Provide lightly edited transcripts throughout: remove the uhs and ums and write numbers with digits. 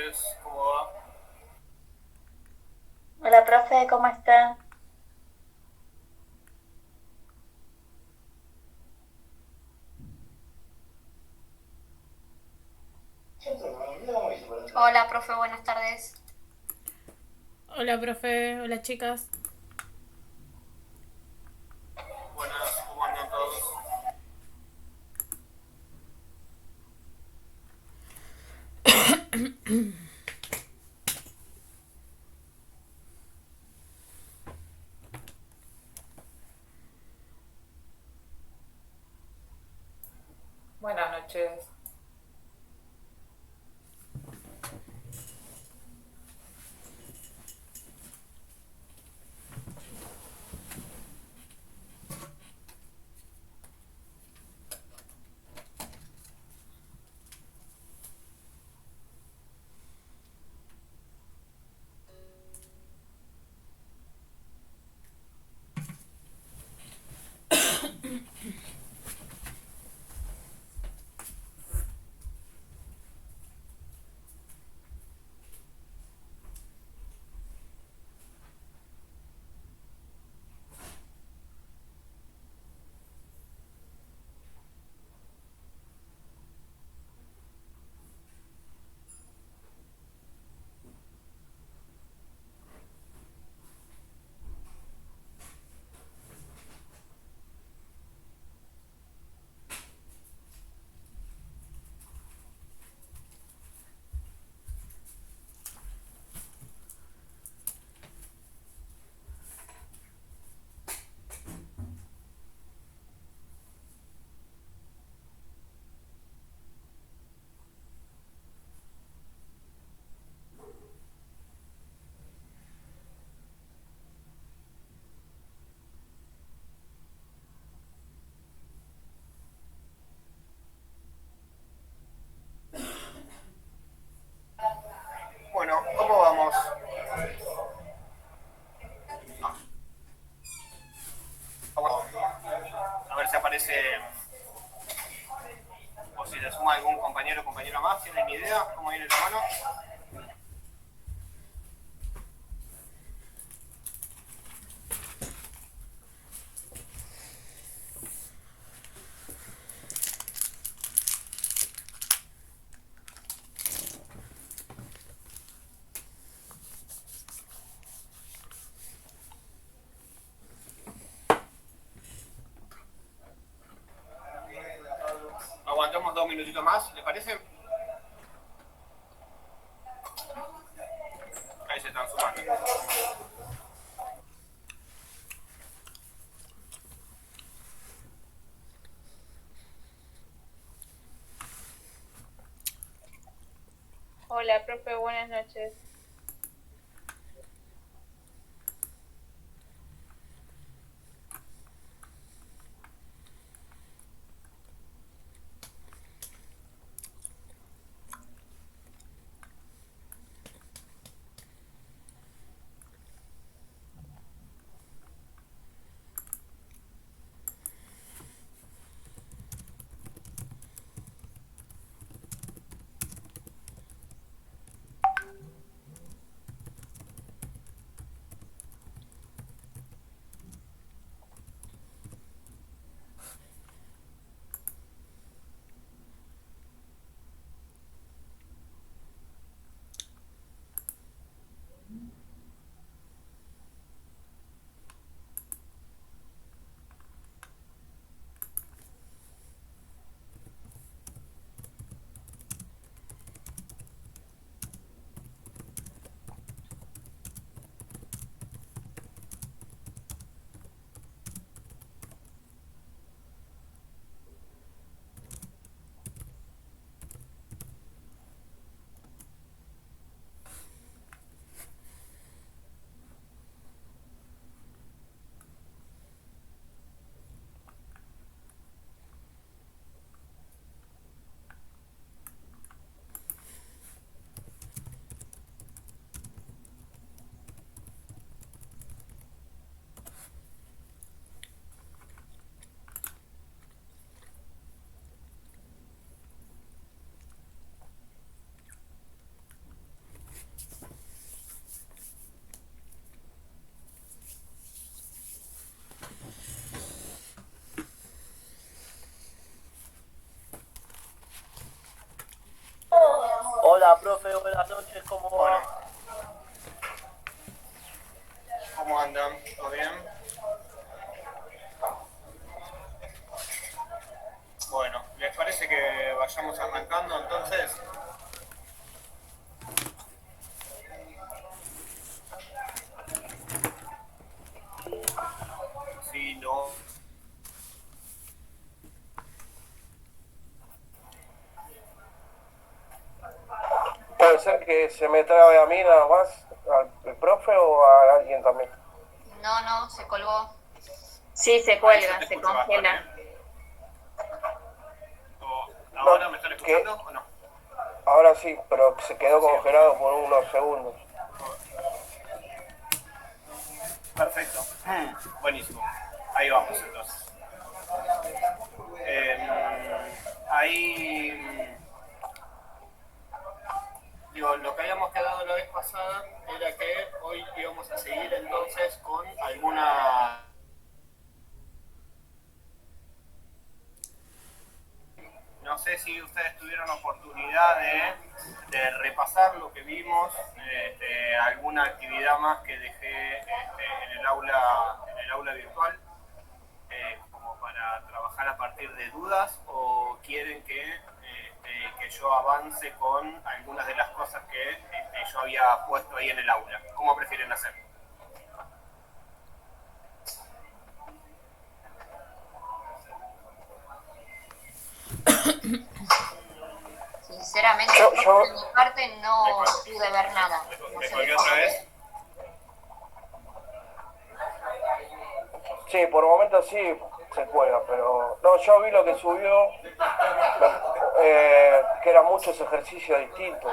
noches, ¿cómo va? Hola, profe, ¿cómo está? Hola, profe, buenas tardes. Hola, profe. Hola, chicas. Buenas, ¿cómo andan todos? Buenas noches. Bueno, ¿cómo vamos? A ver si aparece o si le suma algún compañero o compañera más. ¿Tienen idea cómo viene la mano? Aguantamos 2 minutitos más, ¿les parece? Ahí se están sumando. Hola, profe, buenas noches. Hola, profe, buenas noches, ¿cómo Bueno, va? ¿cómo andan? ¿Todo bien? Bueno, ¿les parece que vayamos arrancando entonces? Sí, no. Puede ser que se me trabe a mí nada más, al profe o a alguien también. No, se colgó. Sí, se Ahí yo cuelga, te se escucho congela. bastante, ¿eh? ¿Ahora me están ¿Qué? escuchando o no? Ahora sí, pero se quedó Sí, congelado por unos segundos. perfecto. Buenísimo. Ahí vamos entonces. Ahí, digo, lo que habíamos quedado la vez pasada era que hoy íbamos a seguir entonces con alguna... No sé si ustedes tuvieron oportunidad de repasar lo que vimos, alguna actividad más que dejé en el aula virtual, como para trabajar a partir de dudas, o quieren que yo avance con algunas de las cosas que yo había puesto ahí en el aula. ¿Cómo prefieren hacer? Sinceramente, Yo, de mi parte no ¿Me, col- pude ver nada. No me sé colgué de otra cómo. vez? sí, por momentos sí se cuelga, pero... No, yo vi lo que subió, que eran muchos ejercicios distintos.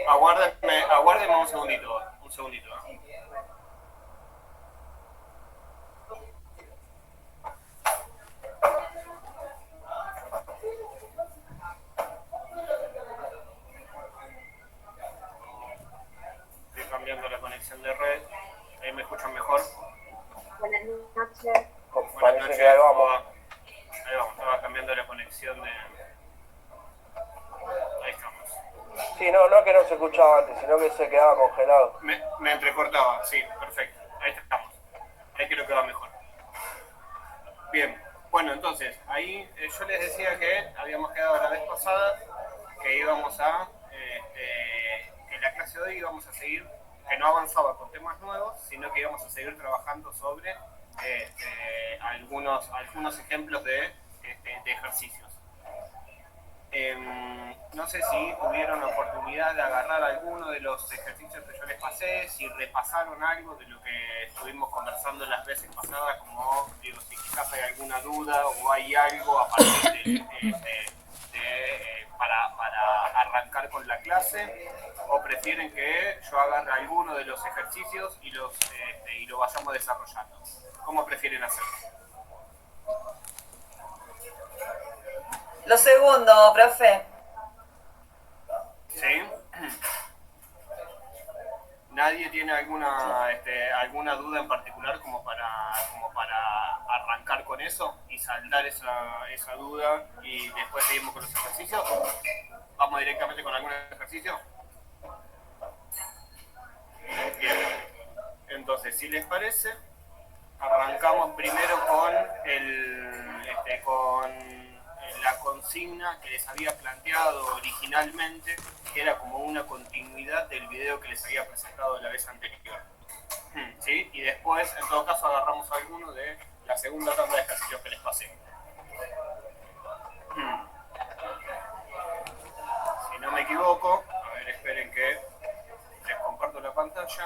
Aguárdenme un segundito, un segundito. Estoy cambiando la conexión de red. Ahí me escuchan mejor. Buenas noches. Buenas Parece noches, que ahí ¿cómo vamos. va? Ahí vamos, estaba cambiando la conexión de... Ahí estamos. Sí, no, no que no se escuchaba antes, sino que se quedaba congelado. Me entrecortaba, sí, perfecto. Ahí estamos. Ahí creo que va mejor. Bien, bueno, entonces, ahí yo les decía que habíamos quedado la vez pasada que íbamos a... que en la clase de hoy íbamos a seguir, que no avanzaba con temas nuevos, sino que íbamos a seguir trabajando sobre algunos ejemplos de ejercicios. No sé si tuvieron la oportunidad de agarrar alguno de los ejercicios que yo les pasé, si repasaron algo de lo que estuvimos conversando las veces pasadas, como digo, si quizás hay alguna duda o hay algo a partir para arrancar con la clase, o prefieren que yo agarre alguno de los ejercicios y lo vayamos desarrollando. ¿Cómo prefieren hacerlo? Lo segundo, profe. ¿Sí? ¿Nadie tiene alguna duda en particular como para arrancar con eso y saldar esa duda y después seguimos con los ejercicios? ¿Vamos directamente con algún ejercicio? Bien. Entonces, si les parece, arrancamos primero con la consigna que les había planteado originalmente, que era como una continuidad del video que les había presentado la vez anterior. ¿Sí? Y después, en todo caso, agarramos alguno de la segunda ronda de ejercicios que les pasé. Si no me equivoco, a ver, esperen que les comparto la pantalla.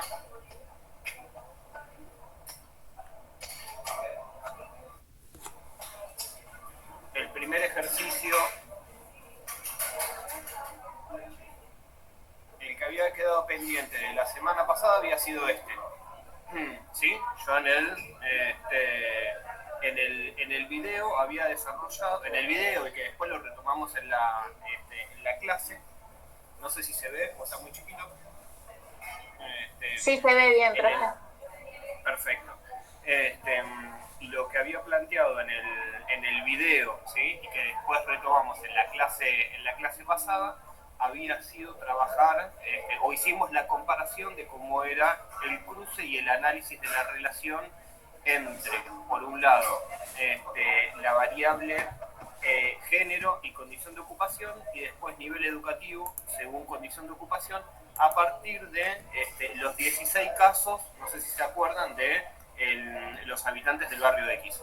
El primer ejercicio, el que había quedado pendiente de la semana pasada, había sido este. ¿Sí? Yo en el video había desarrollado, en el video y que después lo retomamos en la clase, no sé si se ve o está muy chiquito. Sí, se ve bien, En el- profe. Perfecto. Lo que había planteado en el video, ¿sí? Y que después retomamos en la clase pasada, había sido trabajar, o hicimos la comparación de cómo era el cruce y el análisis de la relación entre, por un lado, la variable género y condición de ocupación, y después nivel educativo según condición de ocupación, a partir de los 16 casos, no sé si se acuerdan, de los habitantes del barrio de X.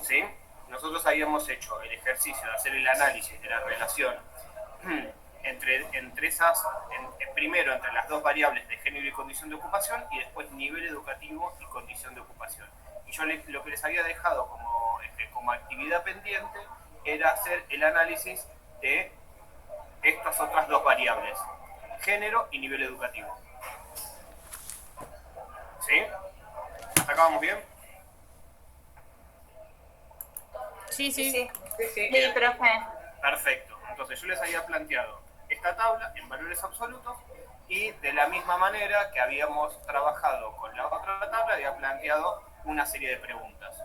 ¿Sí? Nosotros habíamos hecho el ejercicio de hacer el análisis de la relación entre esas, primero entre las dos variables de género y condición de ocupación, y después nivel educativo y condición de ocupación. Y yo lo que les había dejado como actividad pendiente era hacer el análisis de estas otras dos variables, género y nivel educativo. ¿Sí? ¿Hasta acá vamos bien? Sí, sí. Sí, Sí, profe. Perfecto. Entonces yo les había planteado esta tabla en valores absolutos, y de la misma manera que habíamos trabajado con la otra tabla, había planteado una serie de preguntas.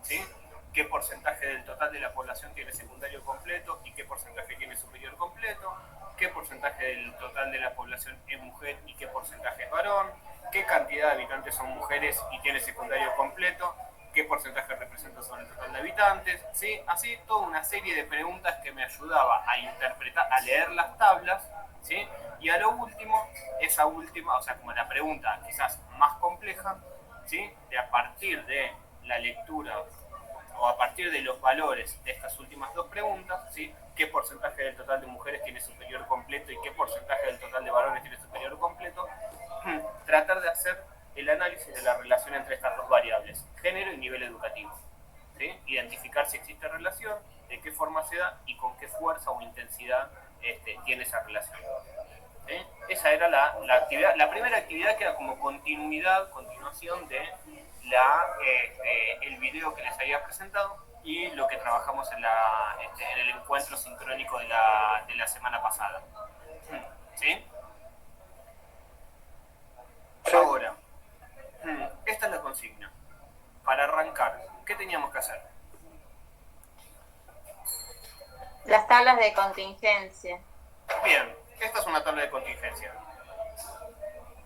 ¿Sí? ¿Qué porcentaje del total de la población tiene secundario completo y qué porcentaje tiene superior completo? ¿Qué porcentaje del total de la población es mujer y qué porcentaje es varón? ¿Qué cantidad de habitantes son mujeres y tiene secundario completo? ¿Qué porcentaje representa sobre el total de habitantes? ¿Sí? Así, toda una serie de preguntas que me ayudaba a interpretar, a leer las tablas, ¿sí? Y a lo último, esa última, o sea, como la pregunta quizás más compleja, ¿sí? De a partir de la lectura o a partir de los valores de estas últimas dos preguntas, ¿sí? ¿Qué porcentaje del total de mujeres tiene superior completo y qué porcentaje del total de varones tiene superior completo? Tratar de hacer el análisis de la relación entre estas dos variables, género y nivel educativo. ¿Sí? Identificar si existe relación, de qué forma se da y con qué fuerza o intensidad tiene esa relación. ¿Sí? Esa era la actividad, la primera actividad, que era como continuación de el video que les había presentado y lo que trabajamos en el encuentro sincrónico de la semana pasada. ¿Sí? Sí. Ahora, esta es la consigna. Para arrancar, ¿qué teníamos que hacer? Las tablas de contingencia. Bien, esta es una tabla de contingencia.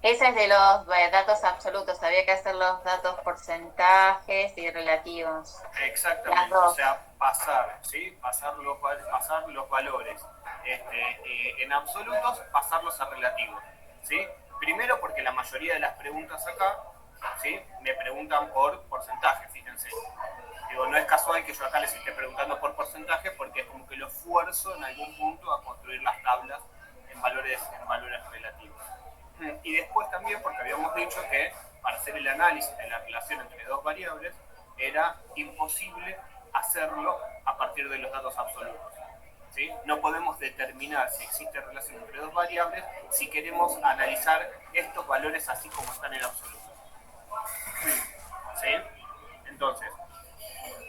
Esa es de los datos absolutos. Había que hacer los datos porcentajes y relativos. Exactamente, o sea, pasar, ¿sí? Pasar los valores en absolutos, pasarlos a relativos, ¿sí? Primero porque la mayoría de las preguntas acá, ¿sí? Me preguntan por porcentaje, fíjense. Digo, no es casual que yo acá les esté preguntando por porcentaje, porque es como que lo esfuerzo en algún punto a construir las tablas en valores relativos. Y después también porque habíamos dicho que para hacer el análisis de la relación entre dos variables era imposible hacerlo a partir de los datos absolutos. ¿Sí? No podemos determinar si existe relación entre dos variables si queremos analizar estos valores así como están en absoluto. ¿Sí? Entonces,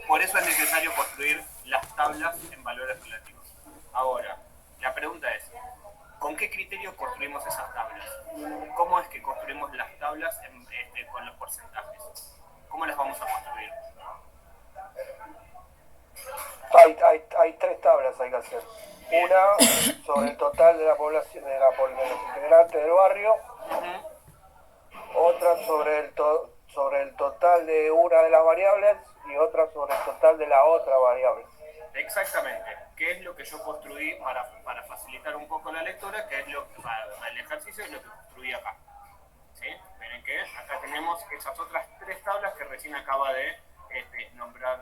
por eso es necesario construir las tablas en valores relativos. Ahora, la pregunta es, ¿con qué criterio construimos esas tablas? ¿Cómo es que construimos las tablas con los porcentajes? ¿Cómo las vamos a construir? Hay tres tablas hay que hacer. Una sobre el total de la población, de los integrantes del barrio. Otra sobre el total de una de las variables y otra sobre el total de la otra variable. Exactamente. ¿Qué es lo que yo construí para facilitar un poco la lectura? ¿Qué es para el ejercicio? Es lo que construí acá. ¿Sí? Miren que acá tenemos esas otras tres tablas que recién acaba de nombrar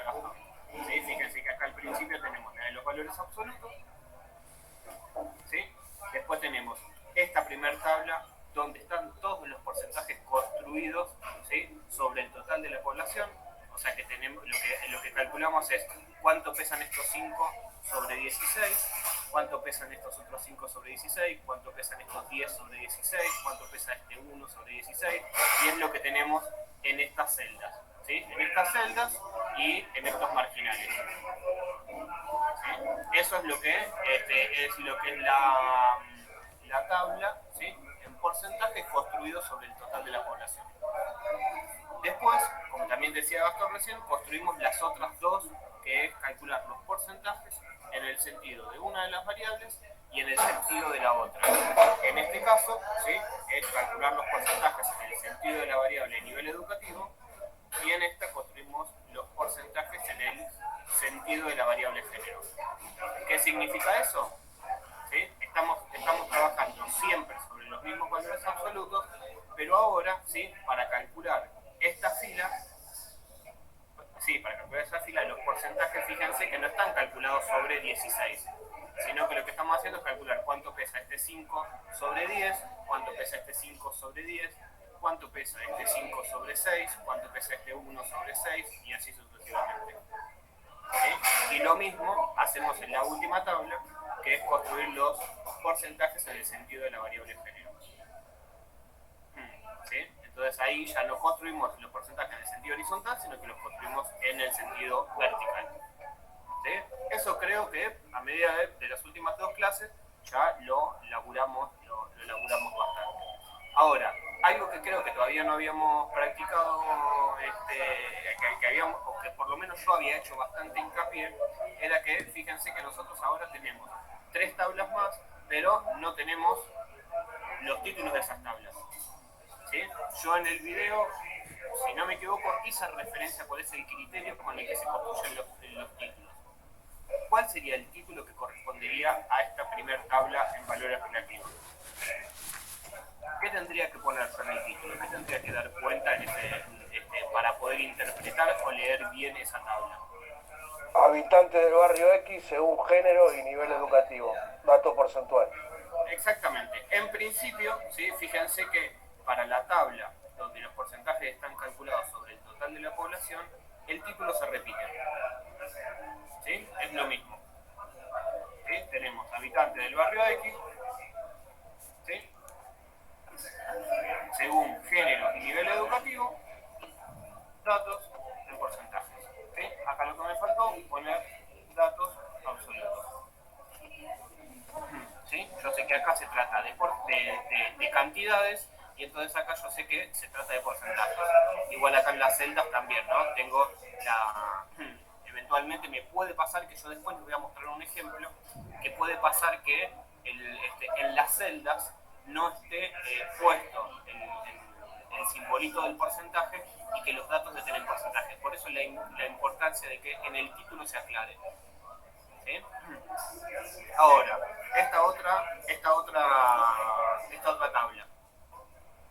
Gastón. ¿Sí? Fíjense que acá al principio tenemos la de los valores absolutos. ¿Sí? Después tenemos esta primera tabla donde están todos los porcentajes construidos, ¿sí? Sobre el total de la población. O sea que tenemos lo que calculamos es cuánto pesan estos 5 sobre 16, cuánto pesan estos otros 5 sobre 16, cuánto pesan estos 10 sobre 16, cuánto pesa este 1 sobre 16, y es lo que tenemos en estas celdas, ¿sí? En estas celdas y en estos marginales. ¿Sí? Eso es lo que es la tabla, ¿sí? En porcentajes construidos sobre el total de la población. Después, como también decía Gastón recién, construimos las otras dos, que es calcular los porcentajes en el sentido de una de las variables y en el sentido de la otra. En este caso, ¿sí?, es calcular los porcentajes en el sentido de la variable nivel educativo, y en esta construimos los porcentajes en el sentido de la variable género. ¿Qué significa eso? ¿Sí? Estamos trabajando siempre sobre los mismos valores absolutos, pero ahora, ¿sí?, para calcular esta fila, los porcentajes, fíjense que no están calculados sobre 16, sino que lo que estamos haciendo es calcular cuánto pesa este 5 sobre 10, cuánto pesa este 5 sobre 10, cuánto pesa este 5 sobre 6, cuánto pesa este 1 sobre 6, y así sucesivamente. ¿Sí? Y lo mismo hacemos en la última tabla, que es construir los porcentajes en el sentido de la variable género. ¿Sí? Entonces ahí ya no construimos los porcentajes en el sentido horizontal, sino que los construimos en el sentido vertical. ¿Sí? Eso creo que a medida de las últimas dos clases ya lo laburamos bastante. Ahora, algo que creo que todavía no habíamos practicado, o que por lo menos yo había hecho bastante hincapié, era que fíjense que nosotros ahora tenemos 3 tablas más, pero no tenemos los títulos de esas tablas. ¿Sí? Yo en el video, si no me equivoco, hice referencia a cuál es el criterio con el que se construyen los títulos. ¿Cuál sería el título que correspondería a esta primera tabla en valores relativos? ¿Qué tendría que ponerse en el título? ¿Qué tendría que dar cuenta para poder interpretar o leer bien esa tabla? Habitante del barrio X según género y nivel educativo. Dato porcentual. Exactamente. En principio, ¿sí?, fíjense que para la tabla donde los porcentajes están calculados sobre el total de la población, el título se repite. ¿Sí? Es lo mismo. ¿Sí? Tenemos habitante del barrio X, ¿sí?, según género y nivel educativo, datos en porcentajes. ¿Sí? Acá lo que me faltó es poner datos absolutos. ¿Sí? Yo sé que acá se trata de cantidades, y entonces acá yo sé que se trata de porcentajes. Igual acá en las celdas también, ¿no? Tengo eventualmente me puede pasar que yo después les voy a mostrar un ejemplo, que puede pasar que en las celdas no esté puesto el simbolito del porcentaje y que los datos estén en porcentaje. Por eso la importancia de que en el título se aclare. ¿Sí? Ahora, esta otra tabla,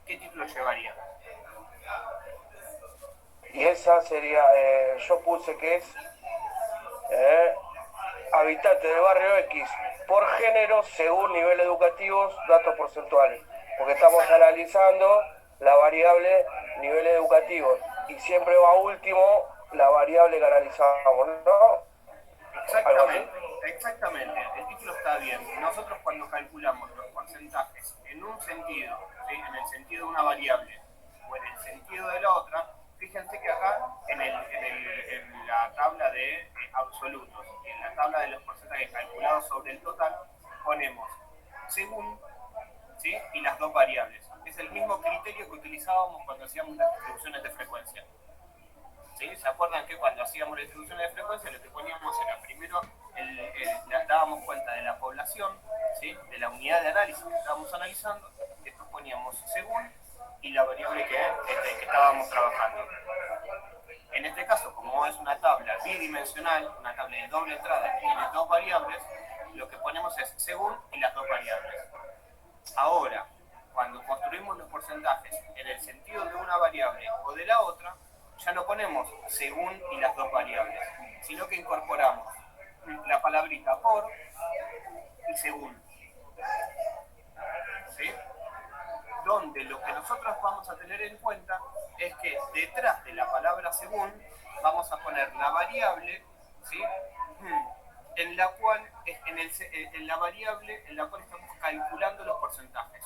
¿qué título llevaría? Y esa sería, yo puse que es habitante del barrio X por género según nivel educativo, datos porcentuales. Porque estamos analizando la variable nivel educativo y siempre va último la variable que analizamos, ¿no? Exactamente, el título está bien. Nosotros cuando calculamos los porcentajes en un sentido, ¿sí?, en el sentido de una variable o en el sentido de la otra, fíjense que acá en la tabla de absolutos y en la tabla de los porcentajes calculados sobre el total ponemos según, ¿sí?, y las dos variables. Es el mismo criterio que utilizábamos cuando hacíamos las distribuciones de frecuencia. ¿Sí? ¿Se acuerdan que cuando hacíamos la distribución de frecuencia lo que poníamos era primero dábamos cuenta de la población, ¿sí?, de la unidad de análisis que estábamos analizando, después poníamos según y la variable que estábamos trabajando? En este caso, como es una tabla bidimensional, una tabla de doble entrada que tiene dos variables, lo que ponemos es según y las dos variables. Ahora, cuando construimos los porcentajes en el sentido de una variable o de la otra, ya no ponemos según y las dos variables, sino que incorporamos la palabrita por y según. ¿Sí? Donde lo que nosotros vamos a tener en cuenta es que detrás de la palabra según vamos a poner la variable, ¿sí?, en la cual en la variable en la cual estamos calculando los porcentajes.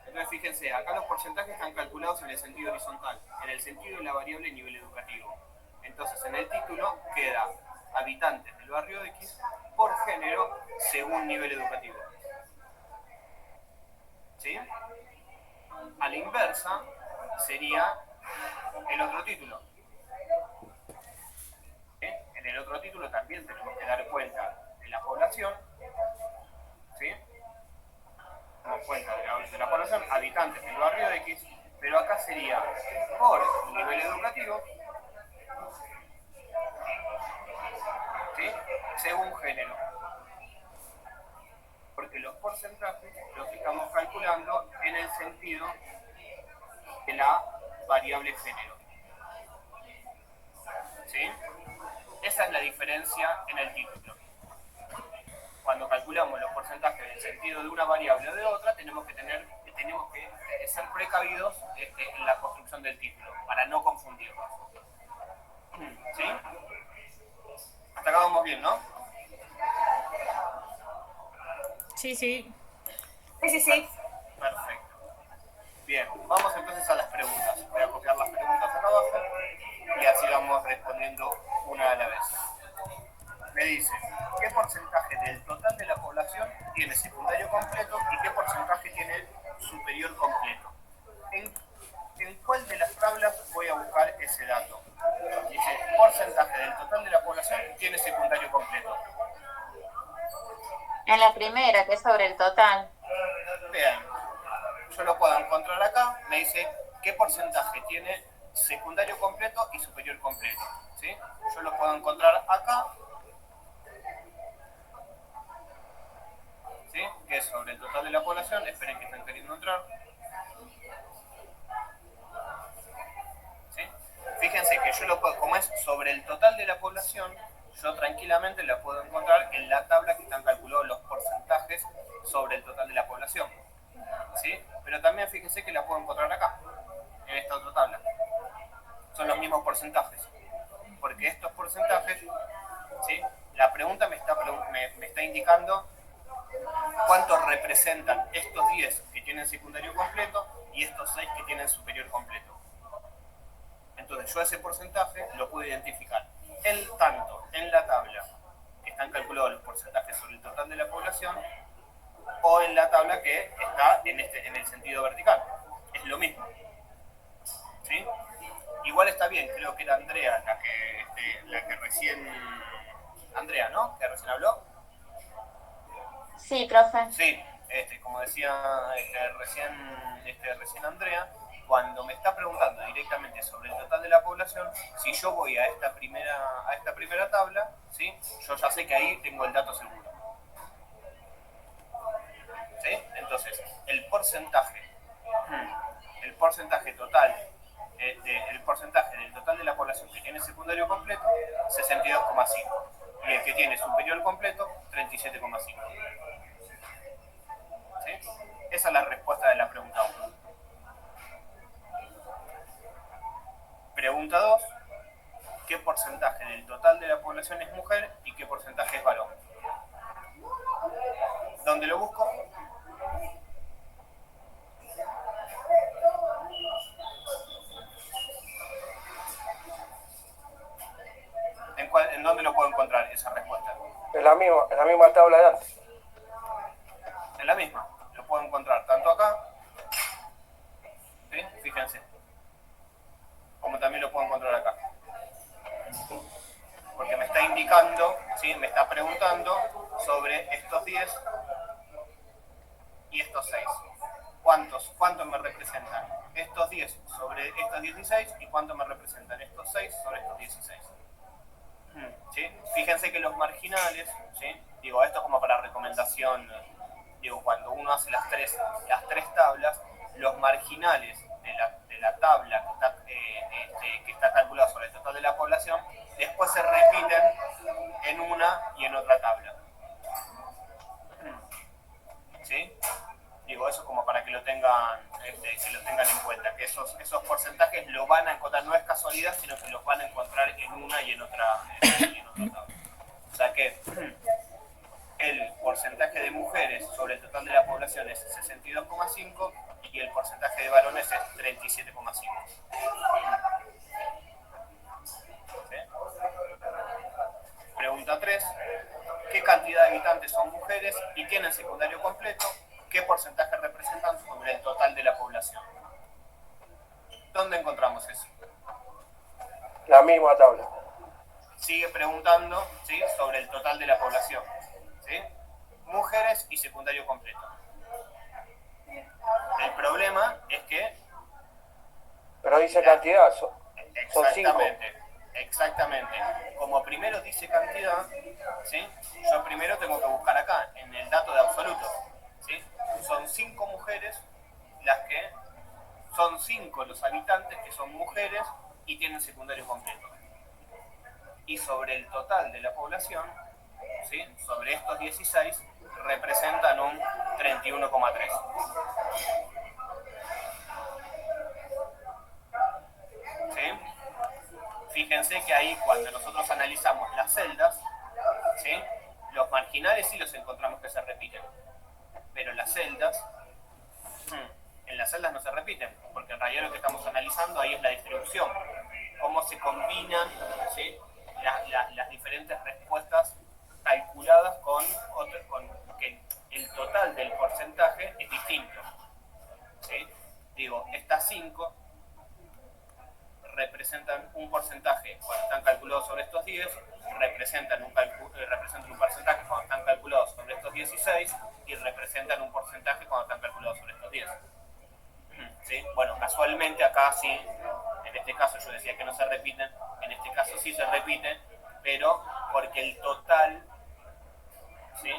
Entonces fíjense, acá los porcentajes están calculados en el sentido horizontal, en el sentido de la variable nivel educativo. Entonces en el título queda habitantes del barrio X por género según nivel educativo. ¿Sí? A la inversa sería el otro título. En el otro título también tenemos que dar cuenta de la población, ¿sí? Damos cuenta de la población, habitantes del barrio X, pero acá sería por nivel educativo, ¿sí? Según género. Porque los porcentajes los estamos calculando en el sentido de la variable género. ¿Sí? Esa es la diferencia en el título. Cuando calculamos los porcentajes en el sentido de una variable o de otra, tenemos que ser precavidos en la construcción del título, para no confundirnos. ¿Sí? Hasta acá vamos bien, ¿no? Sí, sí. Sí. Perfecto. Bien, vamos entonces a las preguntas. Voy a copiar las preguntas acá abajo y así vamos respondiendo una a la vez. Me dice, ¿qué porcentaje del total de la población tiene secundario completo y qué porcentaje tiene superior completo? ¿En cuál de las tablas voy a buscar ese dato? Dice, porcentaje del total de la población tiene secundario completo. En la primera, que es sobre el total. Bien, yo lo puedo encontrar acá, me dice qué porcentaje tiene secundario completo y superior completo, ¿sí? Yo lo puedo encontrar acá, ¿sí? Que es sobre el total de la población, esperen que estén queriendo entrar, ¿sí? Fíjense que yo lo puedo, como es sobre el total de la población, yo tranquilamente la puedo encontrar en la tabla que están calculados los porcentajes sobre el total de la población, ¿sí? Pero también fíjense que la puedo encontrar acá, en esta otra tabla. Son los mismos porcentajes, porque estos porcentajes, ¿sí? La pregunta me está indicando cuántos representan estos 10 que tienen secundario completo y estos 6 que tienen superior completo. Entonces yo ese porcentaje lo puedo identificar tanto en la tabla que están calculados los porcentajes sobre el total de la población o en la tabla que está en el sentido vertical. Es lo mismo, ¿sí? Igual está bien, creo que era Andrea la que recién... Andrea, ¿no? Que recién habló. Sí, profe. Sí, como decía recién Andrea, cuando me está preguntando directamente sobre el total de la población, si yo voy a esta primera tabla, ¿sí? Yo ya sé que ahí tengo el dato seguro. ¿Sí? Entonces, el porcentaje total, el porcentaje del total de la población que tiene secundario completo, 62,5. Y el que tiene superior completo, 37,5. ¿Sí? Esa es la respuesta de la pregunta 1. Pregunta 2. ¿Qué porcentaje del total de la población es mujer y qué porcentaje es varón? ¿Dónde lo busco? ¿En dónde lo puedo encontrar esa respuesta? En la misma tabla de antes. En la misma. Lo puedo encontrar tanto acá, ¿sí? Fíjense. Como también lo puedo encontrar acá. Porque me está indicando, ¿sí? Me está preguntando sobre estos 10 y estos 6. ¿Cuántos me representan? Estos 10 sobre estos 16 y cuánto me representan estos 6 sobre estos 16. ¿Sí? Fíjense que los marginales, ¿sí? Digo, esto es como para recomendación, digo, cuando uno hace las tres tablas, los marginales de la tabla que está calculada sobre el total de la población, después se repiten en una y en otra tabla. ¿Sí? Digo, eso como para que lo tengan en cuenta, que esos porcentajes lo van a encontrar, no es casualidad, sino que los van a encontrar en una y en otra tabla. O sea que el porcentaje de mujeres sobre el total de la población es 62,5 y el porcentaje de varones es 37,5. ¿Sí? Pregunta 3. ¿Qué cantidad de habitantes son mujeres y tienen secundario completo? ¿Qué porcentaje representan sobre el total de la población? ¿Dónde encontramos eso? La misma tabla. Sigue preguntando, ¿sí?, sobre el total de la población, ¿sí? Mujeres y secundario completo. El problema es que... Pero dice cantidad, son 5. Exactamente. Como primero dice cantidad, ¿sí?, yo primero tengo que buscar acá, en el dato de absoluto, ¿sí? Son 5 mujeres las que... Son 5 los habitantes que son mujeres y tienen secundario completo. Y sobre el total de la población, ¿sí?, sobre estos 16, representan un 31,3. ¿Sí? Fíjense que ahí cuando nosotros analizamos las celdas, ¿sí?, los marginales sí los encontramos que se repiten, pero las celdas, en las celdas no se repiten, porque en realidad lo que estamos analizando ahí es la distribución, cómo se combinan, ¿sí?, las diferentes respuestas calculadas con que el total del porcentaje es distinto, ¿sí? Digo, estas 5 representan un porcentaje cuando están calculados sobre estos 10, representan un porcentaje cuando están calculados sobre estos 16 y representan un porcentaje cuando están calculados sobre estos 10. ¿Sí? Bueno, casualmente acá sí, en este caso yo decía que no se repiten, en este caso sí se repiten, pero porque el total, ¿sí?,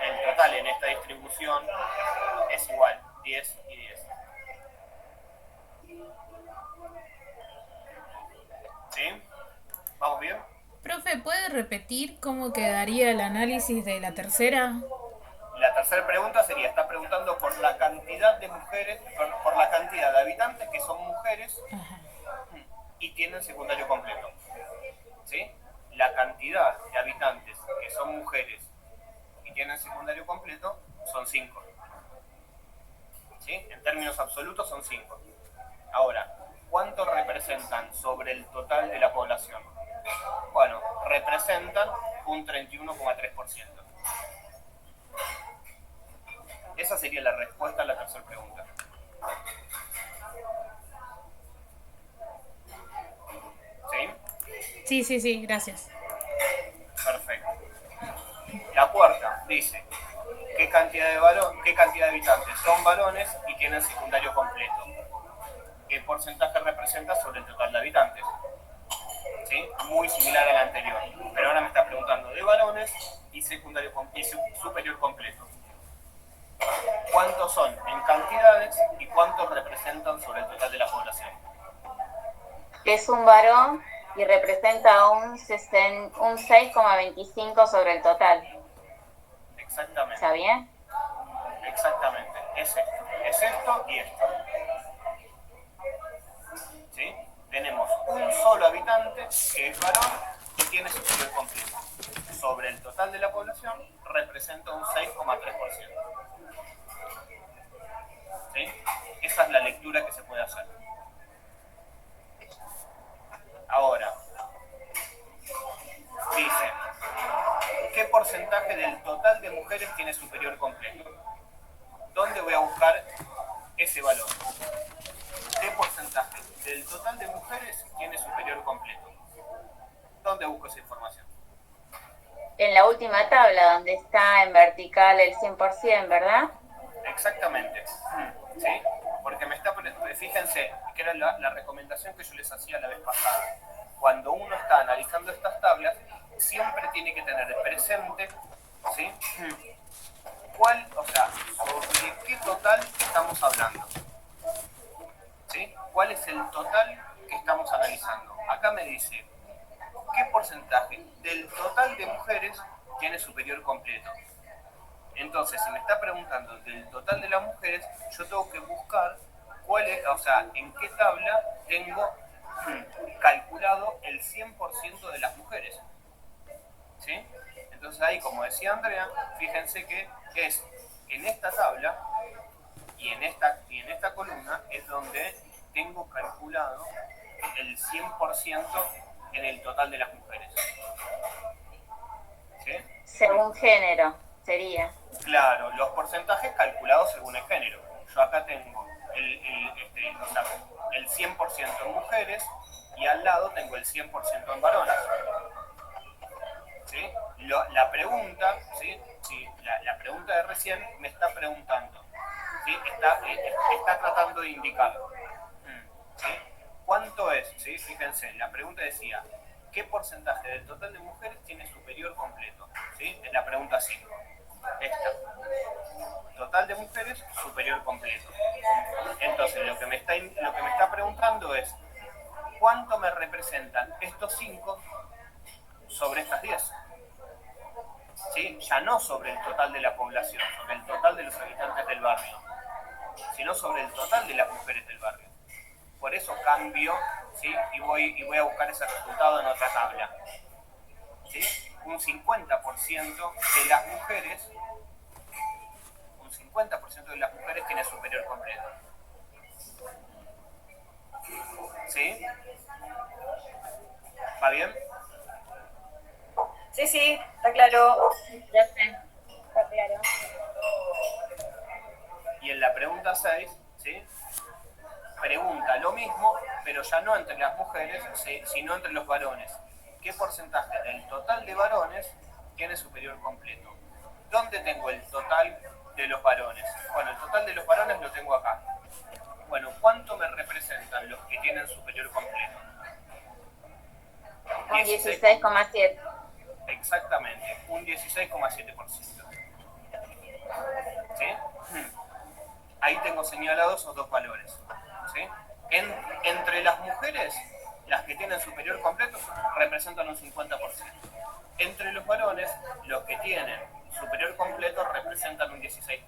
el total en esta distribución es igual, 10 y 10. ¿Sí? ¿Vamos bien? Profe, ¿puede repetir cómo quedaría el análisis de la tercera? La tercera pregunta sería, está preguntando por la cantidad de mujeres, por la cantidad de habitantes que son mujeres Ajá. y tienen secundario completo. ¿Sí? La cantidad de habitantes que son mujeres y tienen secundario completo son 5. ¿Sí? En términos absolutos son 5. Ahora, ¿cuánto representan sobre el total de la población? Bueno, representan un 31,3%. Esa sería la respuesta a la tercera pregunta. ¿Sí? Sí, gracias. Perfecto. La cuarta dice, ¿qué cantidad de habitantes son varones y tienen secundario completo? ¿Qué porcentaje representa sobre el total de habitantes? ¿Sí? Muy similar a la anterior. Pero ahora me está preguntando de varones y superior completo. ¿Cuántos son en cantidades y cuántos representan sobre el total de la población? Es un varón y representa un 6,25 sobre el total. Exactamente. ¿Está bien? Exactamente. Es esto y esto. ¿Sí? Tenemos un solo habitante que es varón y tiene superior completo. Sobre el total de la población representa un 6,3%. ¿Sí? Esa es la lectura que se puede hacer. Ahora, dice, ¿qué porcentaje del total de mujeres tiene superior completo? ¿Dónde voy a buscar ese valor? ¿Qué porcentaje del total de mujeres tiene superior completo? ¿Dónde busco esa información? En la última tabla, donde está en vertical el 100%, ¿verdad? Exactamente. ¿Sí? Porque fíjense, que era la recomendación que yo les hacía la vez pasada. Cuando uno está analizando estas tablas, siempre tiene que tener presente, ¿sí?, sobre qué total estamos hablando. ¿Sí? ¿Cuál es el total que estamos analizando? Acá me dice, ¿qué porcentaje del total de mujeres tiene superior completo? Entonces, si me está preguntando del total de las mujeres, yo tengo que buscar en qué tabla tengo calculado el 100% de las mujeres. ¿Sí? Entonces ahí, como decía Andrea, fíjense que es en esta tabla y en esta columna es donde tengo calculado el 100% en el total de las mujeres. ¿Sí? Según género, sería. Claro, los porcentajes calculados según el género. Yo acá tengo el 100% en mujeres y al lado tengo el 100% en varones. ¿Sí? La pregunta, ¿sí? Sí, la pregunta de recién me está preguntando, ¿sí? Está tratando de indicar, ¿sí? ¿Cuánto es? ¿Sí? Fíjense, la pregunta decía, ¿qué porcentaje del total de mujeres tiene superior completo? ¿Sí? Es la pregunta 5. Esta. Total de mujeres, superior completo. Entonces, lo que me está preguntando es, ¿cuánto me representan estos 5 sobre estas 10? ¿Sí? Ya no sobre el total de la población, sobre el total de los habitantes del barrio, sino sobre el total de las mujeres del barrio. Por eso cambio, ¿sí? y voy a buscar ese resultado en otra tabla. ¿Sí? Un 50% de las mujeres, tiene superior completo. ¿Sí? ¿Va bien? Sí, sí, está claro. Ya sé. Está claro. Y en la pregunta 6, ¿sí? Pregunta lo mismo, pero ya no entre las mujeres, ¿sí? Sino entre los varones. ¿Qué porcentaje del total de varones tiene superior completo? ¿Dónde tengo el total de los varones? Bueno, el total de los varones lo tengo acá. Bueno, ¿cuánto me representan los que tienen superior completo? Un 16,7. Exactamente, un 16,7%. ¿Sí? Ahí tengo señalados esos dos valores. ¿Sí? Entre las mujeres, las que tienen superior completo representan un 50%. Entre los varones, los que tienen superior completo representan un 16%.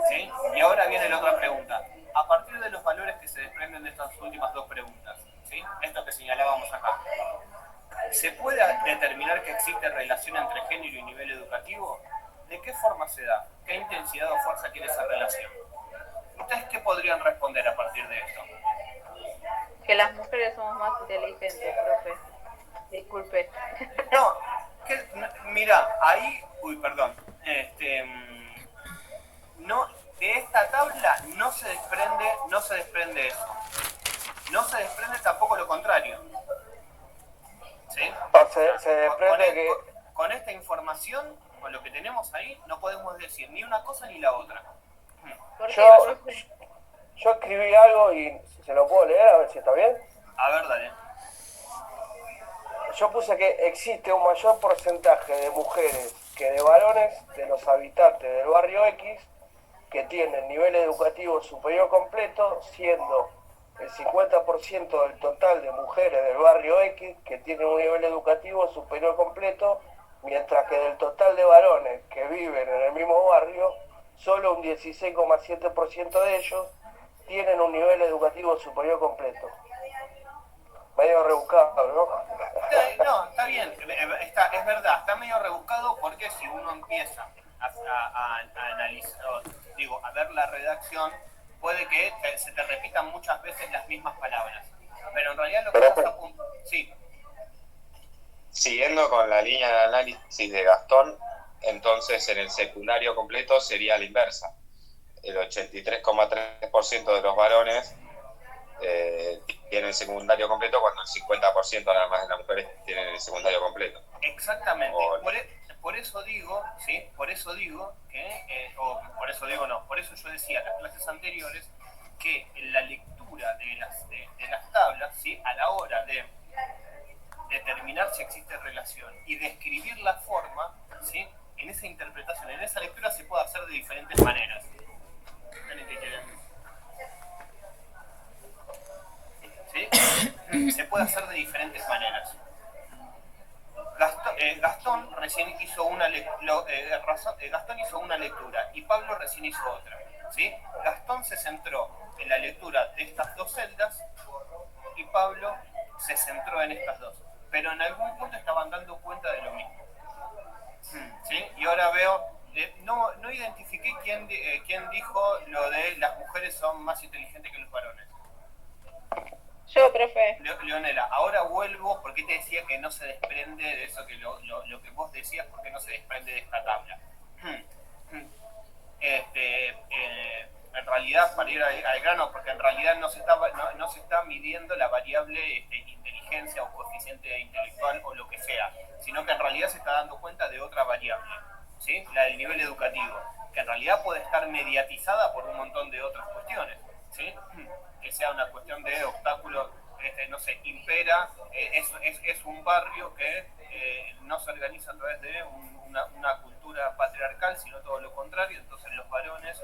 ¿Sí? Y ahora viene la otra pregunta. A partir de los valores que se desprenden de estas últimas dos preguntas, ¿sí? Esto que señalábamos acá, ¿se puede determinar que existe relación entre género y nivel educativo? ¿De qué forma se da? ¿Qué intensidad o fuerza tiene esa relación? ¿Ustedes qué podrían responder a partir de esto? Que las mujeres somos más inteligentes, profe. Disculpe. No, mira, ahí, perdón, no, de esta tabla no se desprende eso. No se desprende tampoco lo contrario. ¿Sí? Se desprende que... Con esta información, con lo que tenemos ahí, no podemos decir ni una cosa ni la otra. ¿Por qué, Yo, profe? yo escribí algo y se lo puedo leer a ver si está bien. A ver, dale. Yo puse que existe un mayor porcentaje de mujeres que de varones de los habitantes del barrio X que tienen nivel educativo superior completo, siendo el 50% del total de mujeres del barrio X que tienen un nivel educativo superior completo, mientras que del total de varones que viven en el mismo barrio, solo un 16,7% de ellos tienen un nivel educativo superior completo. Medio rebuscado, ¿no? No, está bien, es verdad, está medio rebuscado porque si uno empieza a analizar, a ver la redacción, puede que se te repitan muchas veces las mismas palabras. Pero en realidad lo que estás apuntando... Sí. Siguiendo con la línea de análisis de Gastón, entonces en el secundario completo sería la inversa. El 83,3% de los varones tienen el secundario completo cuando el 50% nada más de las mujeres tienen el secundario completo. Exactamente. Por eso digo, ¿sí? Por eso digo que, por eso yo decía en las clases anteriores que en la lectura de las tablas, ¿sí? A la hora de determinar si existe relación y describir la forma, ¿sí? En esa interpretación, en esa lectura se puede hacer de diferentes maneras. ¿Sí? Se puede hacer de diferentes maneras. Gastón recién hizo una lectura y Pablo recién hizo otra. ¿Sí? Gastón se centró en la lectura de estas dos celdas y Pablo se centró en estas dos. Pero en algún punto estaban dando cuenta de lo mismo. ¿Sí? Y ahora veo, no identifiqué quién dijo lo de las mujeres son más inteligentes que los varones. Yo, profe. Leonela, ahora vuelvo porque te decía que no se desprende de eso, que lo que vos decías, porque no se desprende de esta tabla. En realidad realidad, para ir al grano, porque en realidad no se está midiendo la variable inteligencia o coeficiente intelectual o lo que sea, sino que en realidad se está dando cuenta de otra variable, ¿sí? La del nivel educativo, que en realidad puede estar mediatizada por un montón de otras cuestiones, ¿sí? Que sea una cuestión de obstáculos, no sé, impera, es un barrio que no se organiza a través de una cultura patriarcal, sino todo lo contrario. Entonces los varones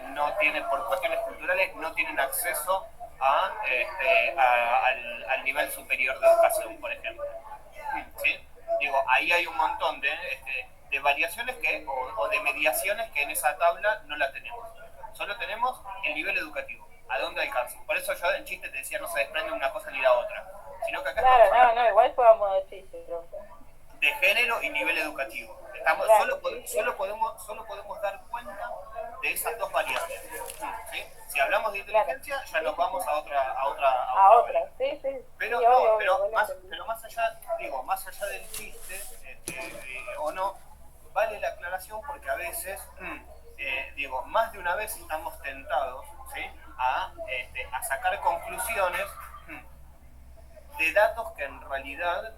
no tienen, por cuestiones culturales, no tienen acceso al nivel superior de educación, por ejemplo. ¿Sí? Digo, ahí hay un montón de variaciones o de mediaciones que en esa tabla no la tenemos. Solo tenemos el nivel educativo, a dónde alcanza. Por eso yo en chiste te decía, no se desprende una cosa ni la otra, sino que acá Claro, no, igual fue a modo de chiste, profe. de género y nivel educativo. Claro, solo podemos dar cuenta de esas dos variables. ¿Sí? Si hablamos de inteligencia, ya nos vamos a otra. Sí. Pero, Sí, no, obvio, pero más allá, más allá del chiste, o no, vale la aclaración porque a veces, más de una vez estamos tentados, ¿sí? a sacar conclusiones de datos que en realidad,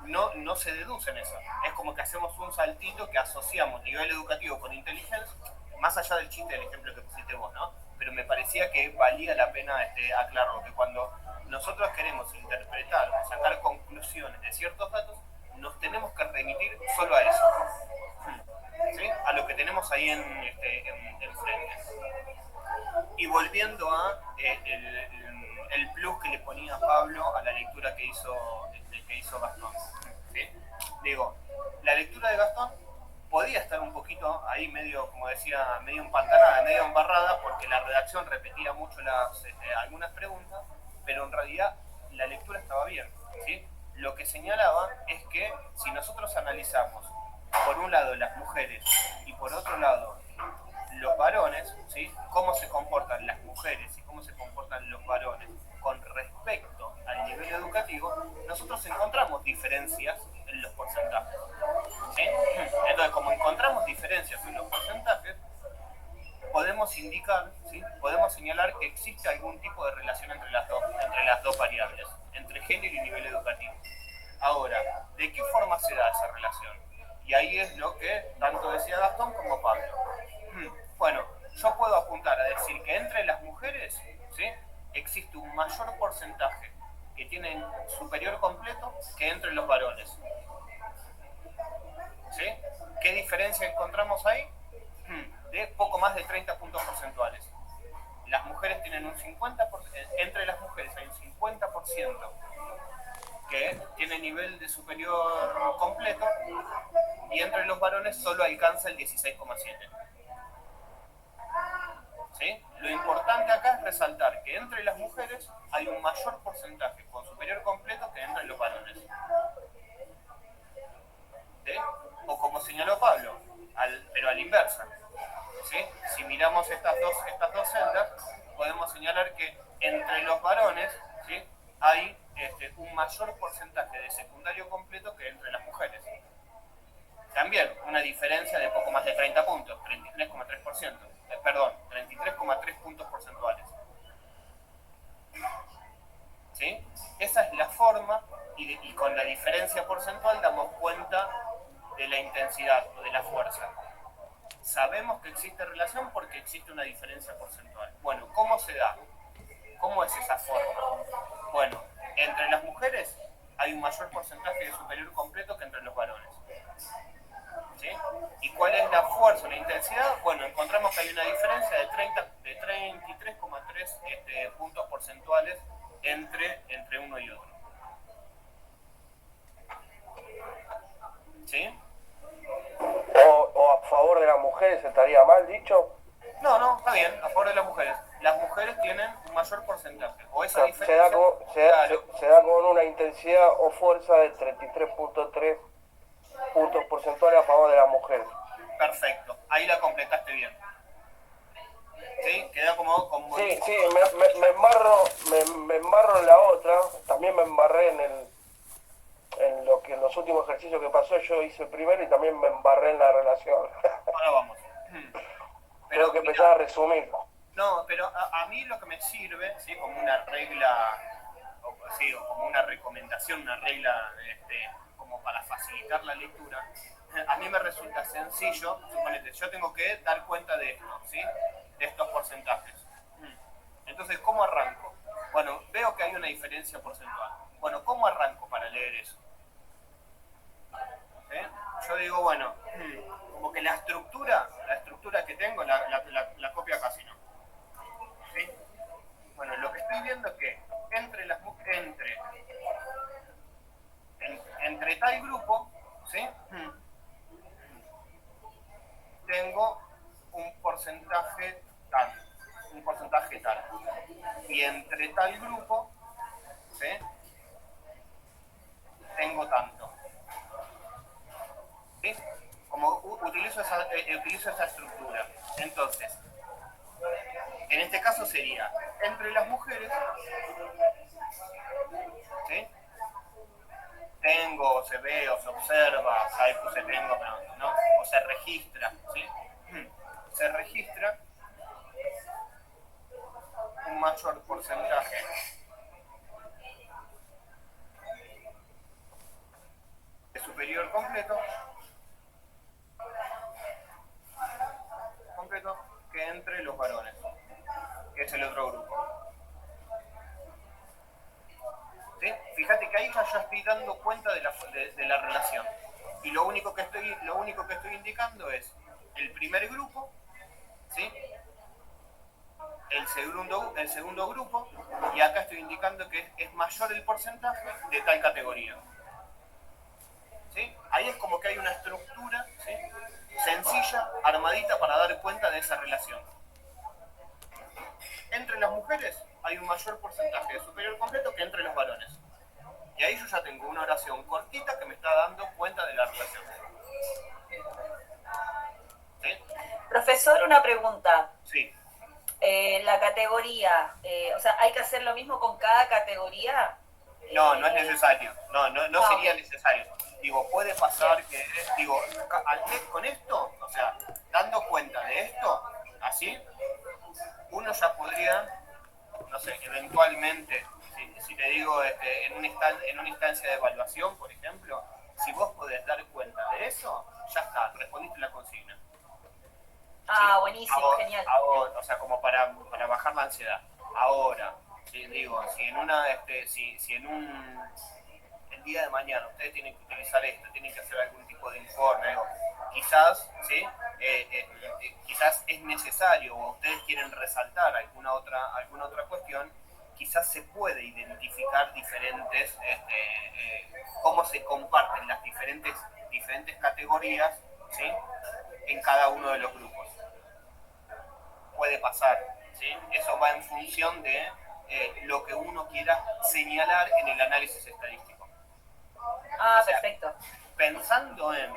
no se deducen eso. Es como que hacemos un saltito que asociamos nivel educativo con inteligencia, más allá del chiste del ejemplo que pusiste vos, ¿no? Pero me parecía que valía la pena aclararlo, que cuando nosotros queremos interpretar o sacar conclusiones de ciertos datos, nos tenemos que remitir solo a eso, ¿sí? A lo que tenemos ahí enfrente. Y volviendo a el plus que le ponía Pablo a la lectura que hizo Gastón, ¿sí? Digo, la lectura de Gastón podía estar un poquito ahí medio, como decía, medio empantanada, medio embarrada, porque la redacción repetía mucho algunas preguntas, pero en realidad la lectura estaba bien, ¿sí? Lo que señalaba es que si nosotros analizamos, por un lado las mujeres y por otro lado los varones, ¿sí? Cómo se comportan las mujeres y cómo se comportan los varones con respecto al nivel educativo, nosotros encontramos diferencias en los porcentajes, ¿sí? Entonces, como encontramos diferencias en los porcentajes, podemos indicar, ¿sí? Podemos señalar que existe algún tipo de relación entre las dos variables, entre género y nivel educativo. Ahora, ¿de qué forma se da esa relación? Y ahí es lo que tanto decía Gastón como Pablo. Bueno, yo puedo apuntar a decir que entre las mujeres, ¿sí? Existe un mayor porcentaje que tienen superior completo que entre los varones. ¿Sí? ¿Qué diferencia encontramos ahí? De poco más de 30 puntos porcentuales. Las mujeres tienen un 50%, entre las mujeres hay un 50% que tiene nivel de superior completo y entre los varones solo alcanza el 16,7%. ¿Sí? Lo importante acá es resaltar que entre las mujeres hay un mayor porcentaje con superior completo que entre los varones. ¿Sí? O como señaló Pablo, pero a la inversa. ¿Sí? Si miramos estas dos celdas, podemos señalar que entre los varones, ¿sí? Hay un mayor porcentaje de secundario completo que entre las mujeres. También una diferencia de poco más de 30 puntos, 33,3%. Perdón, 33,3 puntos porcentuales. ¿Sí? Esa es la forma y con la diferencia porcentual damos cuenta de la intensidad o de la fuerza. Sabemos que existe relación porque existe una diferencia porcentual. Bueno, ¿cómo se da? ¿Cómo es esa forma? Bueno, entre las mujeres hay un mayor porcentaje de superior completo que entre los varones. ¿Sí? ¿Y cuál es la fuerza o la intensidad? Bueno, encontramos que hay una diferencia de 33,3 puntos porcentuales entre uno y otro. ¿Sí? O a favor de las mujeres, ¿estaría mal dicho? No, está bien, a favor de las mujeres. Las mujeres tienen un mayor porcentaje. O esa O sea, diferencia. se da con una intensidad o fuerza de 33,3 puntos porcentuales a favor de las mujeres. Perfecto, ahí la completaste bien. ¿Sí? Queda como... Sí, me embarro en la otra. También me embarré en lo que en los últimos ejercicios que pasó yo hice primero y también me embarré en la relación. Ahora vamos. Creo que empezás a resumir. No, pero a mí lo que me sirve, ¿sí? Como una regla, o, sí, o como una recomendación, una regla como para facilitar la lectura, a mí me resulta sencillo, suponete, yo tengo que dar cuenta de esto, ¿sí? De estos porcentajes. Entonces, ¿cómo arranco? Bueno, veo que hay una diferencia porcentual. Bueno, ¿cómo arranco para leer eso? ¿Sí? Yo digo, bueno, como que la estructura que tengo, la copia casi no. ¿Sí? Bueno, lo que estoy viendo es que entre tal grupo, ¿sí? Tengo un porcentaje tal. Y entre tal grupo, ¿sí? Tengo tanto. ¿Sí? Como utilizo esa estructura. Entonces, en este caso sería entre las mujeres, ¿sí? Tengo, se ve o se observa, ahí puse tengo, ¿no? O se registra, ¿sí? Se registra un mayor porcentaje de superior completo que entre los varones, que es el otro grupo. ¿Sí? Fíjate que ahí ya estoy dando cuenta de la relación. Y lo único que estoy indicando es el primer grupo, ¿sí? El segundo grupo, y acá estoy indicando que es mayor el porcentaje de tal categoría. ¿Sí? Ahí es como que hay una estructura, ¿sí? Sencilla, armadita para dar cuenta de esa relación. Entre las mujeres hay un mayor porcentaje de superior completo que entre los varones. Y ahí yo ya tengo una oración cortita que me está dando cuenta de la relación. ¿Sí? Profesor, una pregunta. Sí. La categoría, o sea, ¿hay que hacer lo mismo con cada categoría? No, no es necesario. No sería necesario. Digo, puede pasar que, con esto, o sea, dando cuenta de esto, así, uno ya podría, no sé, eventualmente, si te digo, en una instancia de evaluación, por ejemplo, si vos podés dar cuenta de eso, ya está, respondiste la consigna. Ah, ¿Sí? buenísimo, genial. O sea, como para bajar la ansiedad. Ahora, digo, si en el día de mañana ustedes tienen que utilizar esto, tienen que hacer algún tipo de informe, algo, quizás, ¿sí? Quizás es necesario o ustedes quieren resaltar alguna otra cuestión, quizás se puede identificar diferentes, cómo se comparten las diferentes categorías, ¿sí? En cada uno de los grupos. Puede pasar, ¿sí? Eso va en función de lo que uno quiera señalar en el análisis estadístico. Ah, O sea, perfecto. Pensando en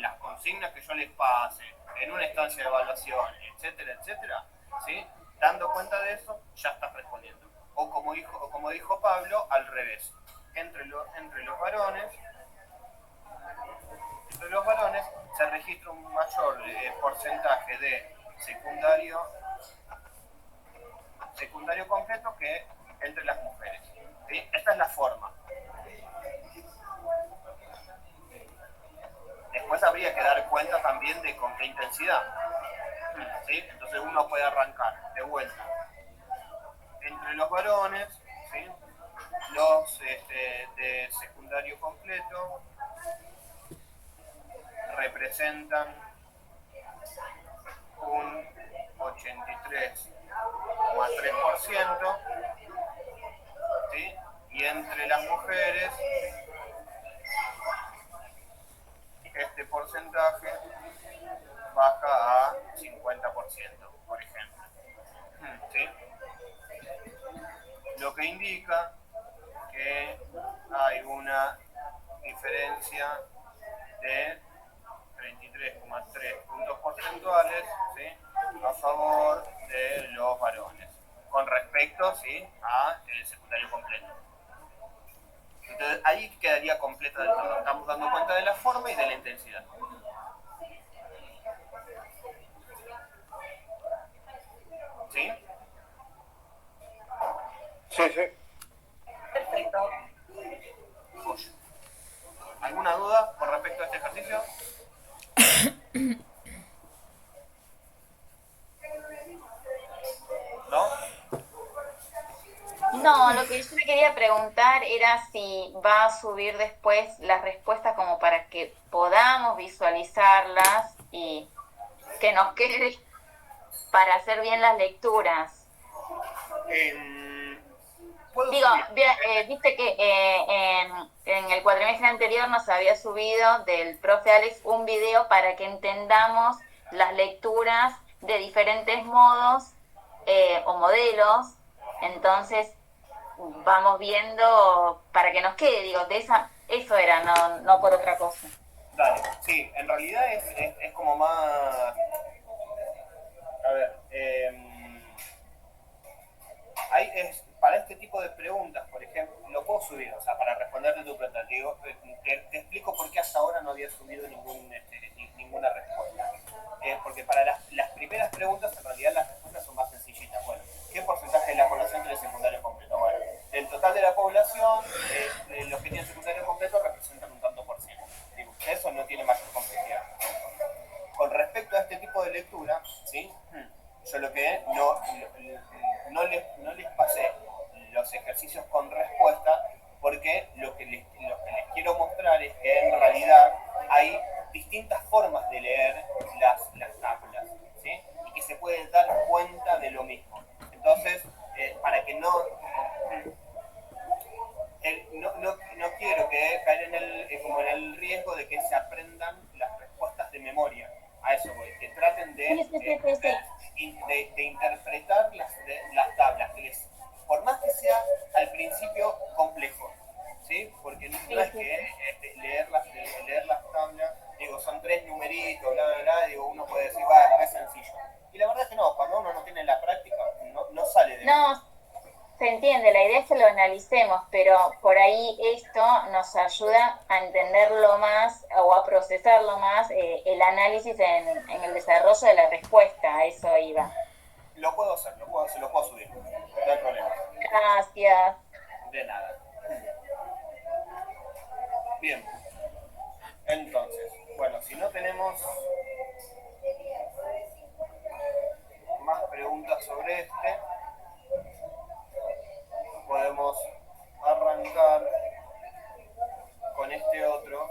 las consignas que yo les pase, en una instancia de evaluación, etcétera, ¿sí? Dando cuenta de eso, ya estás respondiendo. O como dijo Pablo, al revés. Entre los varones se registra un mayor porcentaje de secundario completo que entre las mujeres. ¿Sí? Esta es la forma. Después habría que dar cuenta también de con qué intensidad. ¿Sí? Entonces uno puede arrancar de vuelta. Entre los varones, ¿sí? Los de secundario completo representan un 83,3%, ¿sí? Y entre las mujeres este porcentaje baja a 50%, por ejemplo. ¿Sí? Lo que indica que hay una diferencia de 33,3 puntos porcentuales, ¿sí? A favor de los varones, con respecto, ¿sí? A el secundario completo. Entonces ahí quedaría completa del todo. Estamos dando cuenta de la forma y de la intensidad. Sí, sí. Perfecto. ¿Alguna duda con respecto a este ejercicio? ¿No? No, lo que yo te quería preguntar era si va a subir después las respuestas como para que podamos visualizarlas y que nos quede para hacer bien las lecturas. ¿Puedo Digo, subir? viste que en el cuatrimestre anterior nos había subido del profe Alex un video para que entendamos las lecturas de diferentes modos o modelos. Entonces vamos viendo para que nos quede, digo, eso era, no por otra cosa. Dale, sí, en realidad es como más... A ver, para este tipo de preguntas, por ejemplo, lo puedo subir, o sea, para responderte tu pregunta, te explico por qué hasta ahora no había subido ninguna respuesta. Porque para las primeras preguntas, en realidad las respuestas son más sencillitas. Bueno, ¿qué porcentaje de la población tiene secundario completo? Bueno, el total de la población, los que tienen secundario completo representan un tanto por ciento. Digo, eso no tiene mayor complejidad. Con respecto a este tipo de lectura, ¿sí? Yo lo que no les pasé los ejercicios con respuesta, porque lo que les quiero mostrar es que en realidad hay distintas formas de leer las tablas, ¿sí? Y que se puede dar cuenta de lo mismo. Entonces, para que no quiero caer como en el riesgo de que se aprendan las respuestas de memoria. A eso voy, que traten de interpretar las tablas, por más que sea al principio complejo, ¿sí? Porque no es que leer las tablas, digo, son 3 numeritos, bla, bla, bla, digo, uno puede decir, va, es sencillo. Y la verdad es que no, cuando uno no tiene la práctica, no sale de No, se entiende, la idea es que lo analicemos, pero por ahí esto nos ayuda a entenderlo más o a procesarlo más, el análisis en el desarrollo de la respuesta, a eso iba. Lo puedo hacer, lo puedo subir, no hay problema. Gracias. De nada. Bien, entonces, bueno, si no tenemos más preguntas sobre podemos arrancar con este otro.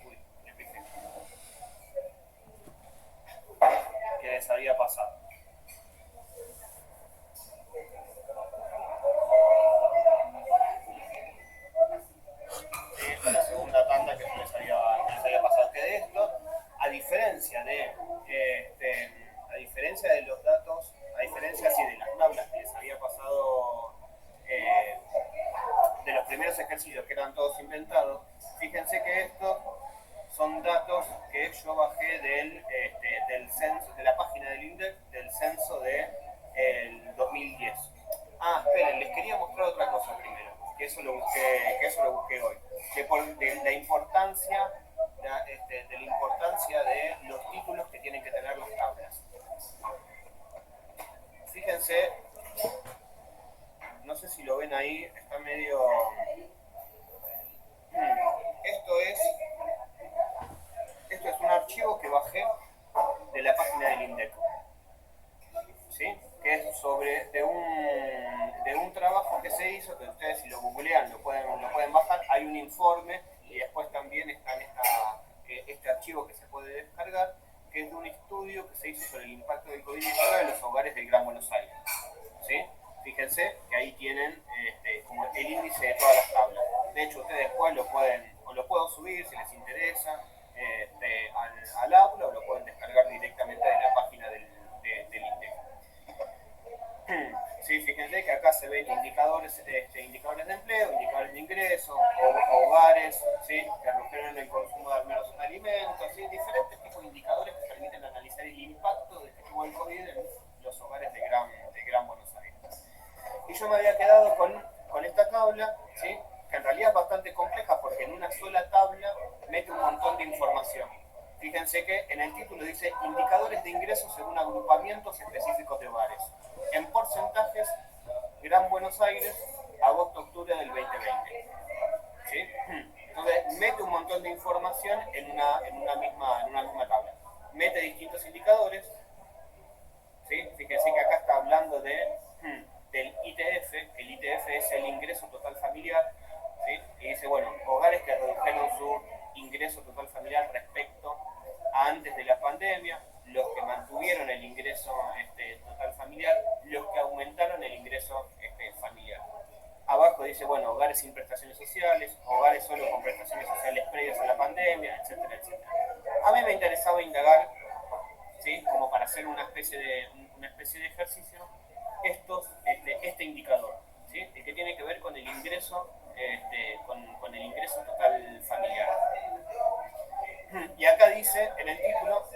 Uy, le piqué. Que les había pasado. Esta es la segunda tanda que les había pasado. Que de esto, a diferencia de los datos, a diferencia sí, de las tablas que les había pasado, de los primeros ejercicios que eran todos inventados, fíjense que estos son datos que yo bajé del censo, de la página del INDEC, del censo del 2010. Esperen, les quería mostrar otra cosa primero, que eso lo busqué hoy, de la importancia de los títulos que tienen que tener las tablas. Fíjense, no sé si lo ven ahí, está medio... Esto es un archivo que bajé de la página del INDEC, ¿sí? Que es de un trabajo que se hizo, que ustedes si lo googlean lo pueden bajar. Hay un informe y después también está este archivo que se puede descargar, que es de un estudio que se hizo sobre el impacto del COVID-19 en los hogares del Gran Buenos Aires, ¿sí? Fíjense que ahí tienen como el índice de todas las tablas. De hecho, ustedes después lo puedo subir si les interesa al aula, o lo pueden descargar directamente de la página del INDEC. Sí, fíjense que acá se ven indicadores de empleo, indicadores de ingreso, hogares, ¿sí? Que refieren el consumo de al menos alimentos, ¿sí? Diferentes tipos de indicadores que permiten analizar el impacto que tuvo el COVID en los hogares de Gran Buenos Aires. Y yo me había quedado con esta tabla, ¿sí? Que en realidad es bastante compleja porque en una sola tabla mete un montón de información. Fíjense que en el título dice indicadores de ingresos según agrupamientos específicos de hogares. en porcentajes, Gran Buenos Aires, agosto-octubre del 2020. ¿Sí? Entonces, mete un montón de información en una misma tabla. Mete distintos indicadores. ¿Sí? Fíjense que acá está hablando del ITF. El ITF es el ingreso total familiar. ¿Sí? Y dice, bueno, hogares que redujeron su ingreso total familiar respecto a antes de la pandemia, los que mantuvieron el ingreso total familiar, los que aumentaron el ingreso familiar. Abajo dice, bueno, hogares sin prestaciones sociales, hogares solo con prestaciones sociales previas a la pandemia, etcétera, etcétera. A mí me interesaba indagar, ¿sí? Como para hacer una especie de ejercicio, este indicador, ¿sí? El que tiene que ver con el ingreso, con el ingreso total familiar. Y acá dice en el título,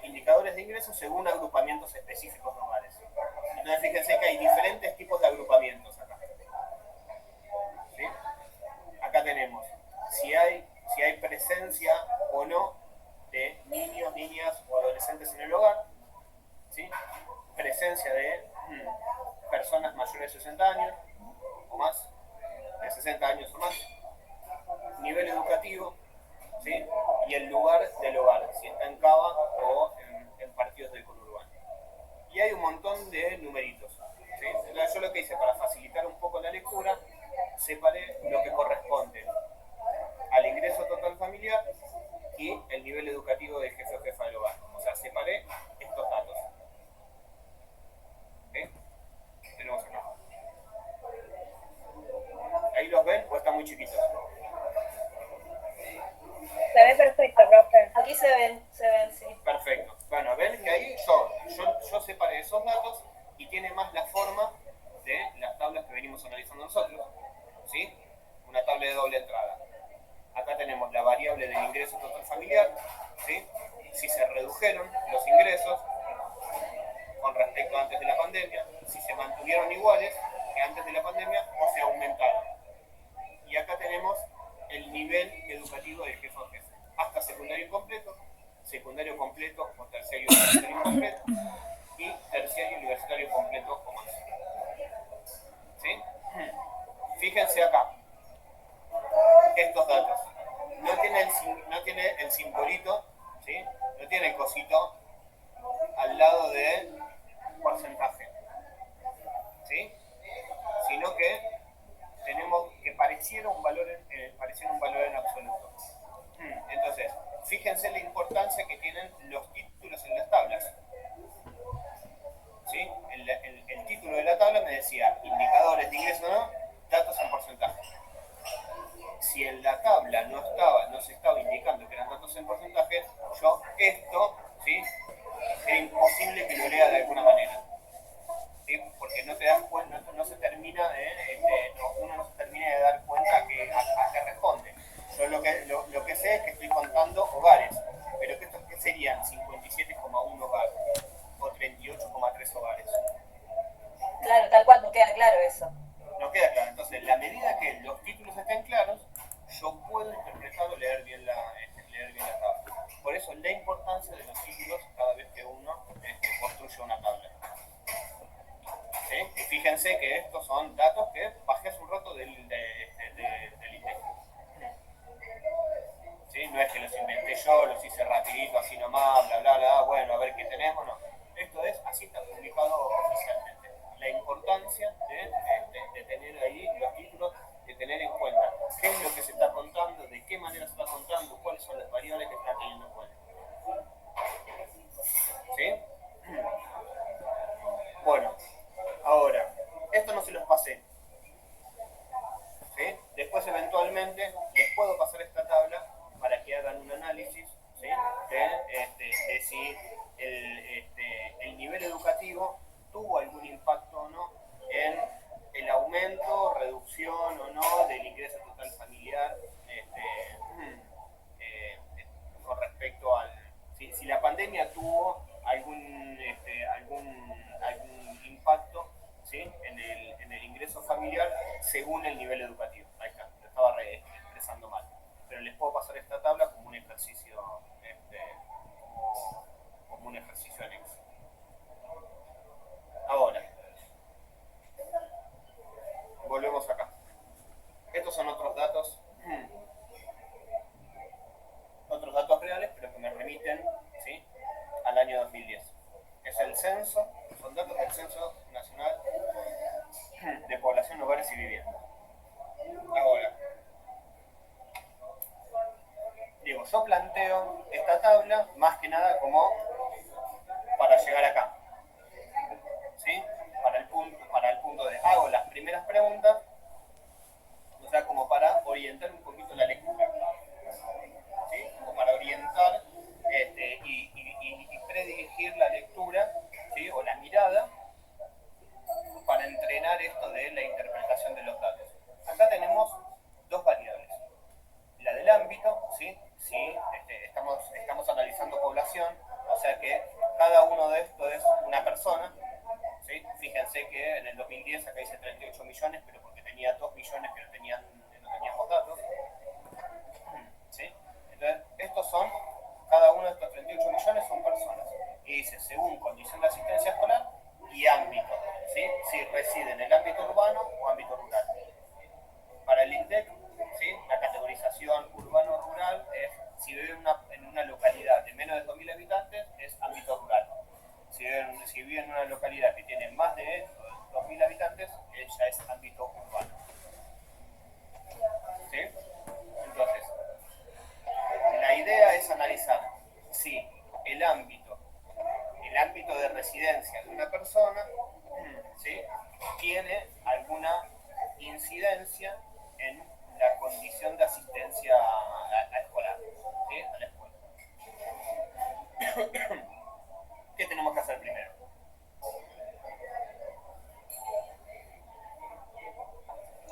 indicadores de ingresos según agrupamientos específicos de hogares. Entonces fíjense que hay diferentes tipos de agrupamientos acá. ¿Sí? Acá tenemos si hay presencia o no de niños, niñas o adolescentes en el hogar, ¿sí? Presencia de personas mayores de 60 años o más, de 60 años o más, nivel educativo, ¿sí? Y el lugar del hogar, si está en Cava o en partidos del conurbano. Y hay un montón de numeritos, ¿sí? Yo lo que hice para facilitar un poco la lectura, separé lo que corresponde al ingreso total familiar y el nivel educativo del jefe o jefa del hogar. O sea, separé estos datos. ¿Sí? Tenemos acá. ¿Ahí los ven o están muy chiquitos? Se ve perfecto, profe. Aquí se ven, sí. Perfecto. Bueno, ven que ahí yo separé esos datos y tiene más la forma de las tablas que venimos analizando nosotros. ¿Sí? Una tabla de doble entrada. Acá tenemos la variable del ingreso total familiar, ¿sí? Si se redujeron los ingresos con respecto a antes de la pandemia, si se mantuvieron iguales que antes de la pandemia o se aumentaron. Y acá tenemos el nivel educativo del jefe o jefe, hasta secundario completo o terciario universitario completo y terciario universitario completo o más. ¿Sí? Fíjense acá, estos datos. No tiene el simbolito, ¿sí? No tiene el cosito al lado de porcentaje, ¿sí? Sino que tenemos que pareciera un valor en absoluto. Entonces, fíjense la importancia que tienen los títulos en las tablas. ¿Sí? El título de la tabla me decía indicadores de ingreso, ¿no? Datos en porcentaje. Si en la tabla no se estaba indicando que eran datos en porcentaje, yo esto, ¿sí? Era imposible que lo lea de alguna manera. ¿Sí? Porque no te das cuenta, no se termina uno no se termina de dar cuenta a qué responde. Yo lo que sé es que estoy contando hogares, pero que estos que serían 57,1 hogares o 38,3 hogares. Claro, tal cual, no queda claro eso. No queda claro. Entonces, en la medida que los títulos estén claros, yo puedo interpretar o leer bien la tabla. Por eso la importancia de los títulos cada vez que uno construye una tabla. ¿Sí? Y fíjense que estos son datos que bajé hace un rato del INDEC. ¿Sí? No es que los inventé yo, los hice rapidito, así nomás, bla, bla, bla, bueno, a ver qué tenemos, no. Esto es, así está publicado oficialmente. La importancia de tener ahí los títulos, de tener en cuenta qué es lo que se está contando, de qué manera se está contando, cuáles son las variables que está teniendo en cuenta. ¿Sí? Bueno, ahora, esto no se los pasé. ¿Sí? Después eventualmente les puedo pasar esta tabla para que hagan un análisis, ¿sí? de si el nivel educativo tuvo algún impacto o no en el aumento, reducción o no del ingreso total familiar con respecto al... Si la pandemia tuvo algún impacto, ¿sí? en el ingreso familiar según el nivel educativo. Ahí está, lo estaba expresando mal. Pero les puedo pasar esta tabla como un ejercicio como un ejercicio anexo. yo planteo esta tabla más que nada como para llegar acá, ¿sí? Para el punto de hago las primeras preguntas, o sea, como para orientar un poquito la lectura, ¿sí? Como para orientar y predirigir la lectura, ¿sí? O la mirada, para entrenar esto de la interpretación de los datos. Acá tenemos dos variables. La del ámbito, ¿sí? Sí, estamos analizando población, o sea que cada uno de estos es una persona, ¿sí? Fíjense que en el 2010 acá dice 38 millones, pero porque tenía 2 millones que no teníamos datos, ¿sí? Entonces, cada uno de estos 38 millones son personas. Y dice, según condición de asistencia escolar y ámbito, ¿sí? Si reside en el ámbito urbano o ámbito rural. Para el INDEC, ¿sí? La categorización urbano-rural es si vive en una localidad de menos de 2.000 habitantes, es ámbito rural. Si vive en una localidad que tiene más de 2.000 habitantes, ya es ámbito urbano. ¿Sí? Entonces, la idea es analizar si el ámbito de residencia de una persona, ¿sí? Tiene alguna incidencia en la condición de asistencia a escolar, ¿sí? A la escuela. ¿Qué tenemos que hacer primero?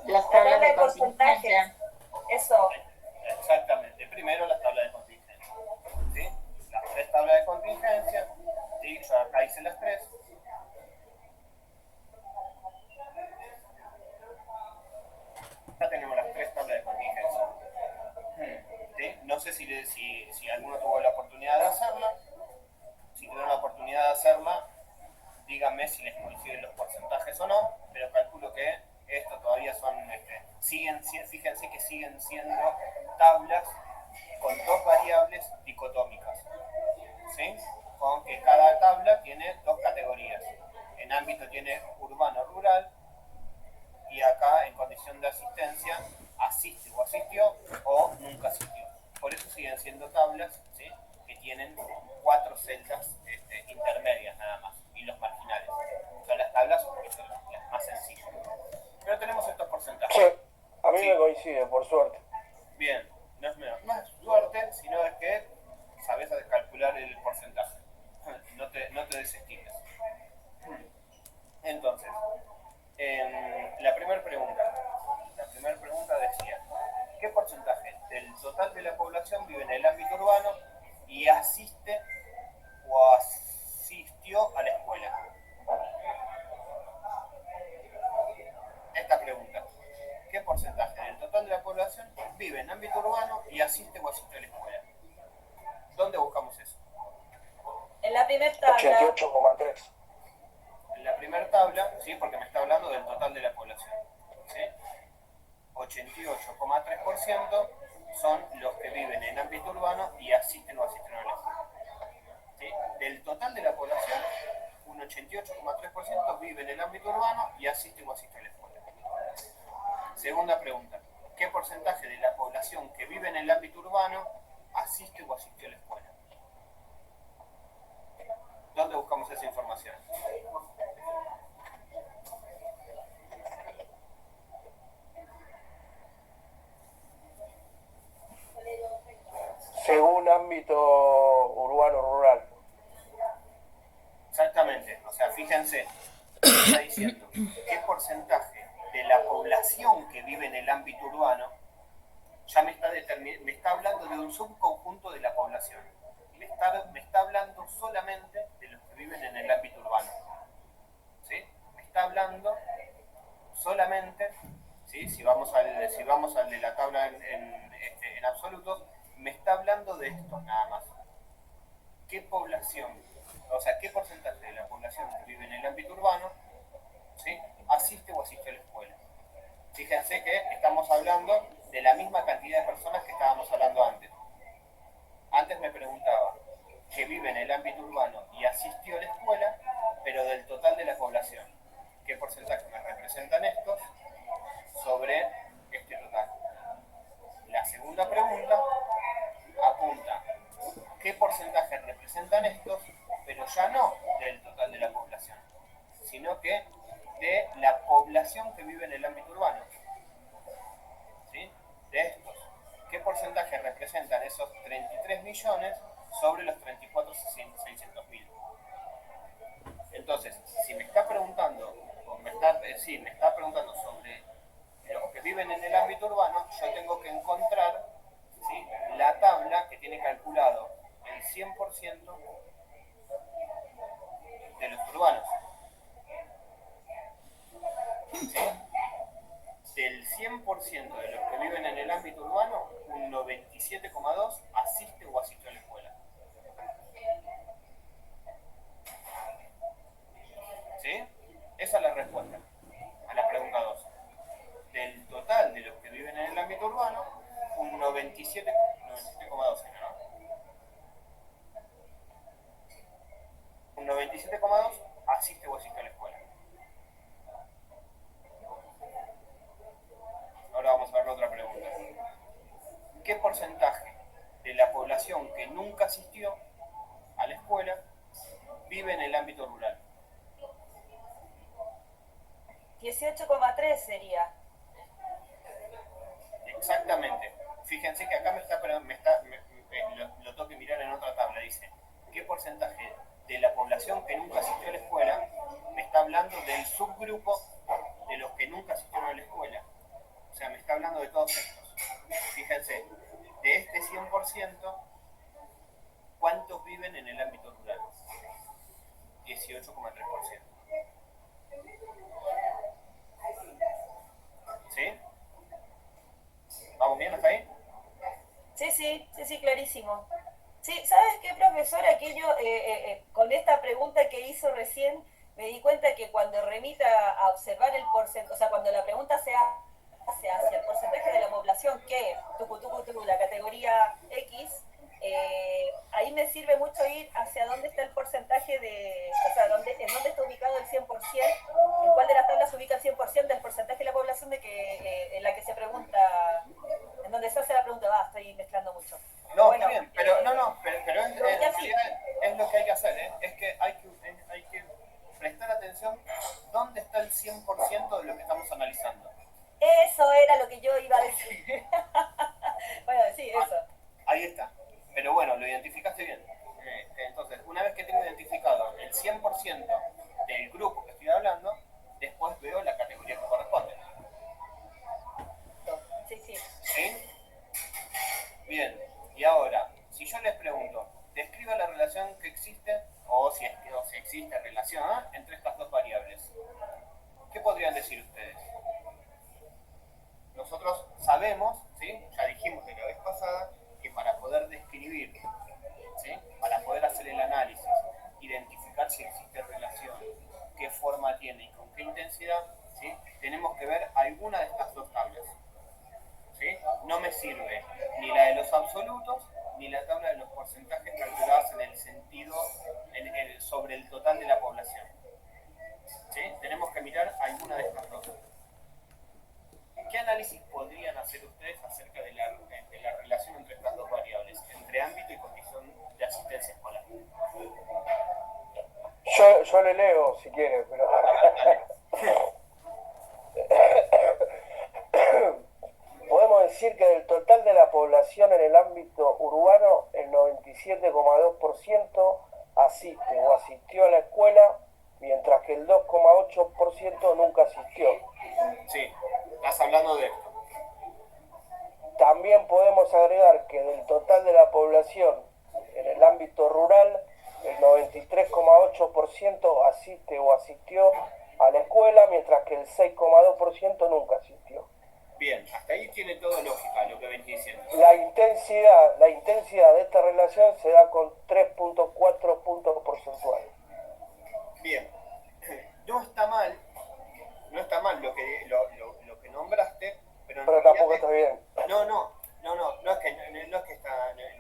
Las tablas de contingencia. Eso. Exactamente. Primero las tablas de contingencia, ¿sí? Las 3 tablas de contingencia, ¿sí? Yo acá hice las 3. Acá tenemos las 3 tablas de contingencia. ¿Sí? No sé si alguno tuvo la oportunidad de hacerla. Si tuvieron la oportunidad de hacerla, díganme si les coinciden los porcentajes o no, pero calculo que esto todavía son, fíjense que siguen siendo tablas con 2 variables dicotómicas, ¿sí? Con que cada tabla tiene 2 categorías. En ámbito tiene urbano-rural, y acá en condición de asistencia asiste o asistió o nunca asistió. Por eso siguen siendo tablas, ¿sí? Que tienen 4 celdas intermedias nada más, y los marginales. Son las tablas las más sencillas. Pero tenemos estos porcentajes. Sí, a mí Sí. me coincide, por suerte. Bien, no es suerte, sino es que sabes calcular el porcentaje. No te desestimes. Entonces, la primera pregunta decía, ¿qué porcentaje del total de la población vive en el ámbito urbano y asiste o asistió a la escuela? Esta pregunta, ¿qué porcentaje del total de la población vive en ámbito urbano y asiste o asiste a la escuela? ¿Dónde buscamos eso? En la primera tabla. 88,3. En la primera tabla, ¿sí? Porque me está hablando del total de la población, ¿sí? 88,3% son los que viven en ámbito urbano y asisten o asisten a la escuela, ¿sí? Del total de la población, un 88,3% vive en el ámbito urbano y asiste o asiste a la escuela. Segunda pregunta, ¿qué porcentaje de la población que vive en el ámbito urbano asiste o asistió a la escuela? ¿Dónde buscamos esa información? Según ámbito urbano-rural. Exactamente, o sea, fíjense, está diciendo qué porcentaje de la población que vive en el ámbito urbano ya me está hablando de un subconjunto de la población. Me está hablando solamente de los que viven en el ámbito urbano. ¿Sí? Me está hablando solamente, ¿sí? Si vamos al de la tabla en absolutos, me está hablando de esto nada más. ¿Qué población, o sea, qué porcentaje de la población que vive en el ámbito urbano, ¿sí? Asiste o asiste a la escuela? Fíjense que estamos hablando de la misma cantidad de personas que estábamos hablando antes. Antes me preguntaba que vive en el ámbito urbano y asistió a la escuela, pero del total de la población, ¿qué porcentaje me representan estos sobre este total? La segunda pregunta apunta representan estos, pero ya no del total de la población, sino que de la población que vive en el ámbito urbano. ¿Sí? De estos, ¿qué porcentaje representan esos 33 millones sobre los 34.600.000? Entonces, si me está preguntando, me está preguntando sobre los que viven en el ámbito urbano, yo tengo que encontrar, ¿sí?, la tabla que tiene calculado el 100% de los urbanos. ¿Sí? Del 100% de los que viven en el ámbito urbano, un 97,2 asiste o asistió a la escuela. ¿Sí? Esa es la respuesta a la pregunta 2. Del total de los que viven en el ámbito urbano, un 97,2, ¿no? Un 97,2 asiste o asistió a la escuela. Ahora vamos a ver la otra pregunta. ¿Qué porcentaje de la población que nunca asistió a la escuela vive en el ámbito rural? 18,3 sería. Exactamente. Fíjense que acá lo tengo que mirar en otra tabla. Dice, ¿qué porcentaje de la población que nunca asistió a la escuela? Me está hablando del subgrupo de los que nunca asistieron a la escuela. O sea, me está hablando de todos estos. Fíjense, de este 100%, ¿cuántos viven en el ámbito rural? 18,3%. ¿Sí? ¿Vamos bien hasta ahí? Sí, clarísimo. Sí, ¿sabes qué, profesor? Aquello, con esta pregunta que hizo recién, me di cuenta que cuando remita a observar el porcentaje, o sea, cuando la pregunta se hace hacia el porcentaje de la población que, la categoría X, ahí me sirve mucho ir hacia dónde está el porcentaje o sea, en dónde está ubicado el 100%, en cuál de las tablas se ubica el 100% del porcentaje de la población en la que se pregunta, en donde se hace la pregunta. Estoy mezclando mucho. No, Bueno, está bien, pero en realidad es lo que hay que hacer, ¿eh? Es que hay que prestar atención dónde está el 100% de lo que estamos analizando. Eso era lo que yo iba a decir. Bueno, sí, eso. Ahí está. Pero bueno, lo identificaste bien. Entonces, una vez que tengo identificado el 100% del grupo que estoy hablando, después veo la categoría que corresponde. Sí. ¿Sí? Bien. Y ahora, si yo les pregunto, describa la relación que existe, o si existe relación entre estas dos variables, ¿qué podrían decir ustedes? Nosotros sabemos, ¿sí?, ya dijimos de la vez pasada, que para poder describir, ¿sí?, para poder hacer el análisis, identificar si existe relación, qué forma tiene y con qué intensidad, ¿sí?, tenemos que ver alguna de estas dos tablas. ¿Sí? No me sirve ni la de los absolutos ni la tabla de los porcentajes calculados en el sentido sobre el total de la población. ¿Sí? Tenemos que mirar alguna de estas dos. ¿Qué análisis podrían hacer ustedes acerca de la relación entre estas dos variables, entre ámbito y condición de asistencia escolar? Yo le leo si quiere, pero... Podemos decir que del total de la población en el ámbito urbano, el 97,2% asiste o asistió a la escuela, mientras que el 2,8% nunca asistió. Sí, estás hablando de esto. También podemos agregar que del total de la población en el ámbito rural, el 93,8% asiste o asistió a la escuela, mientras que el 6,2% nunca asistió. Bien, hasta ahí tiene todo lógica lo que venís diciendo. La intensidad de esta relación se da con 3,4 puntos porcentuales. Bien, no está mal lo que nombraste, pero tampoco está bien. No es que no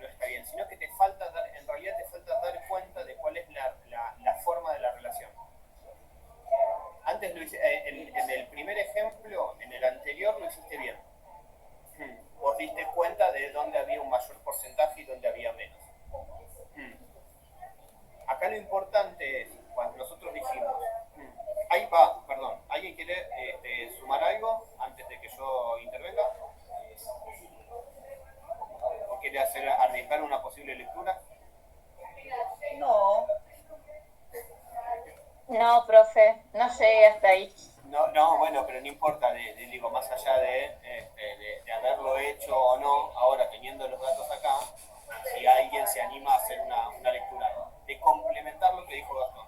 está bien, sino que en realidad te falta dar cuenta de cuál es la forma de la relación. Antes lo hice, en el primer ejemplo, en el anterior lo hiciste bien. Vos diste cuenta de dónde había un mayor porcentaje y dónde había menos. lo importante es, cuando nosotros dijimos, ahí va, perdón, ¿alguien quiere sumar algo antes de que yo intervenga? ¿O quiere arriesgar una posible lectura? No, No, profe, no llegué hasta ahí. No, bueno, pero no importa, digo, más allá de haberlo hecho o no, ahora teniendo los datos acá, si alguien se anima a hacer una lectura, de complementar lo que dijo Gastón.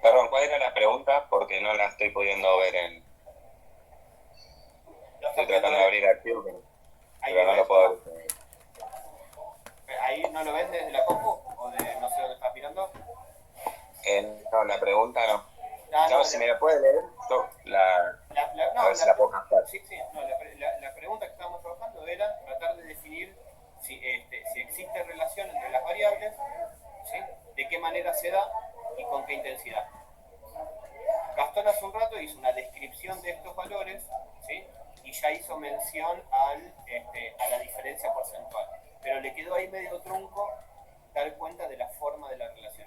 Perdón, ¿cuál era la pregunta? Porque no la estoy pudiendo ver en... Estoy tratando de abrir archivo, pero no lo puedo ver. ¿Ahí no lo ves desde la compu? ¿O de no sé dónde estás mirando? No, la pregunta no. Ah, No, si me la puede leer, a ver si la puedo captar. Sí, no, la pregunta que estábamos trabajando era tratar de definir si existe relación entre las variables, ¿sí? De qué manera se da y con qué intensidad. Gastón hace un rato hizo una descripción de estos valores, ¿sí? Y ya hizo mención a la diferencia porcentual, pero le quedó ahí medio trunco dar cuenta de la forma de la relación.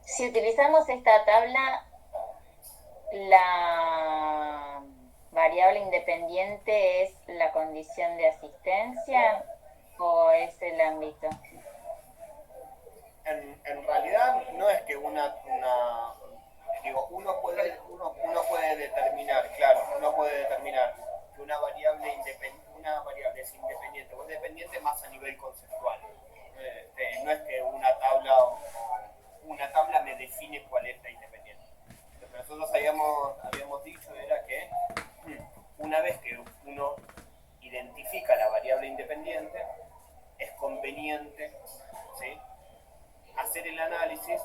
Si utilizamos esta tabla, la variable independiente es la condición de asistencia o es el ámbito. En realidad no es que uno puede determinar, claro, uno puede determinar que una variable es independiente o es dependiente más a nivel conceptual. No es que una tabla me define cuál es la independiente. Lo que nosotros habíamos dicho era que una vez que uno identifica la variable independiente, es conveniente, ¿sí?, hacer el análisis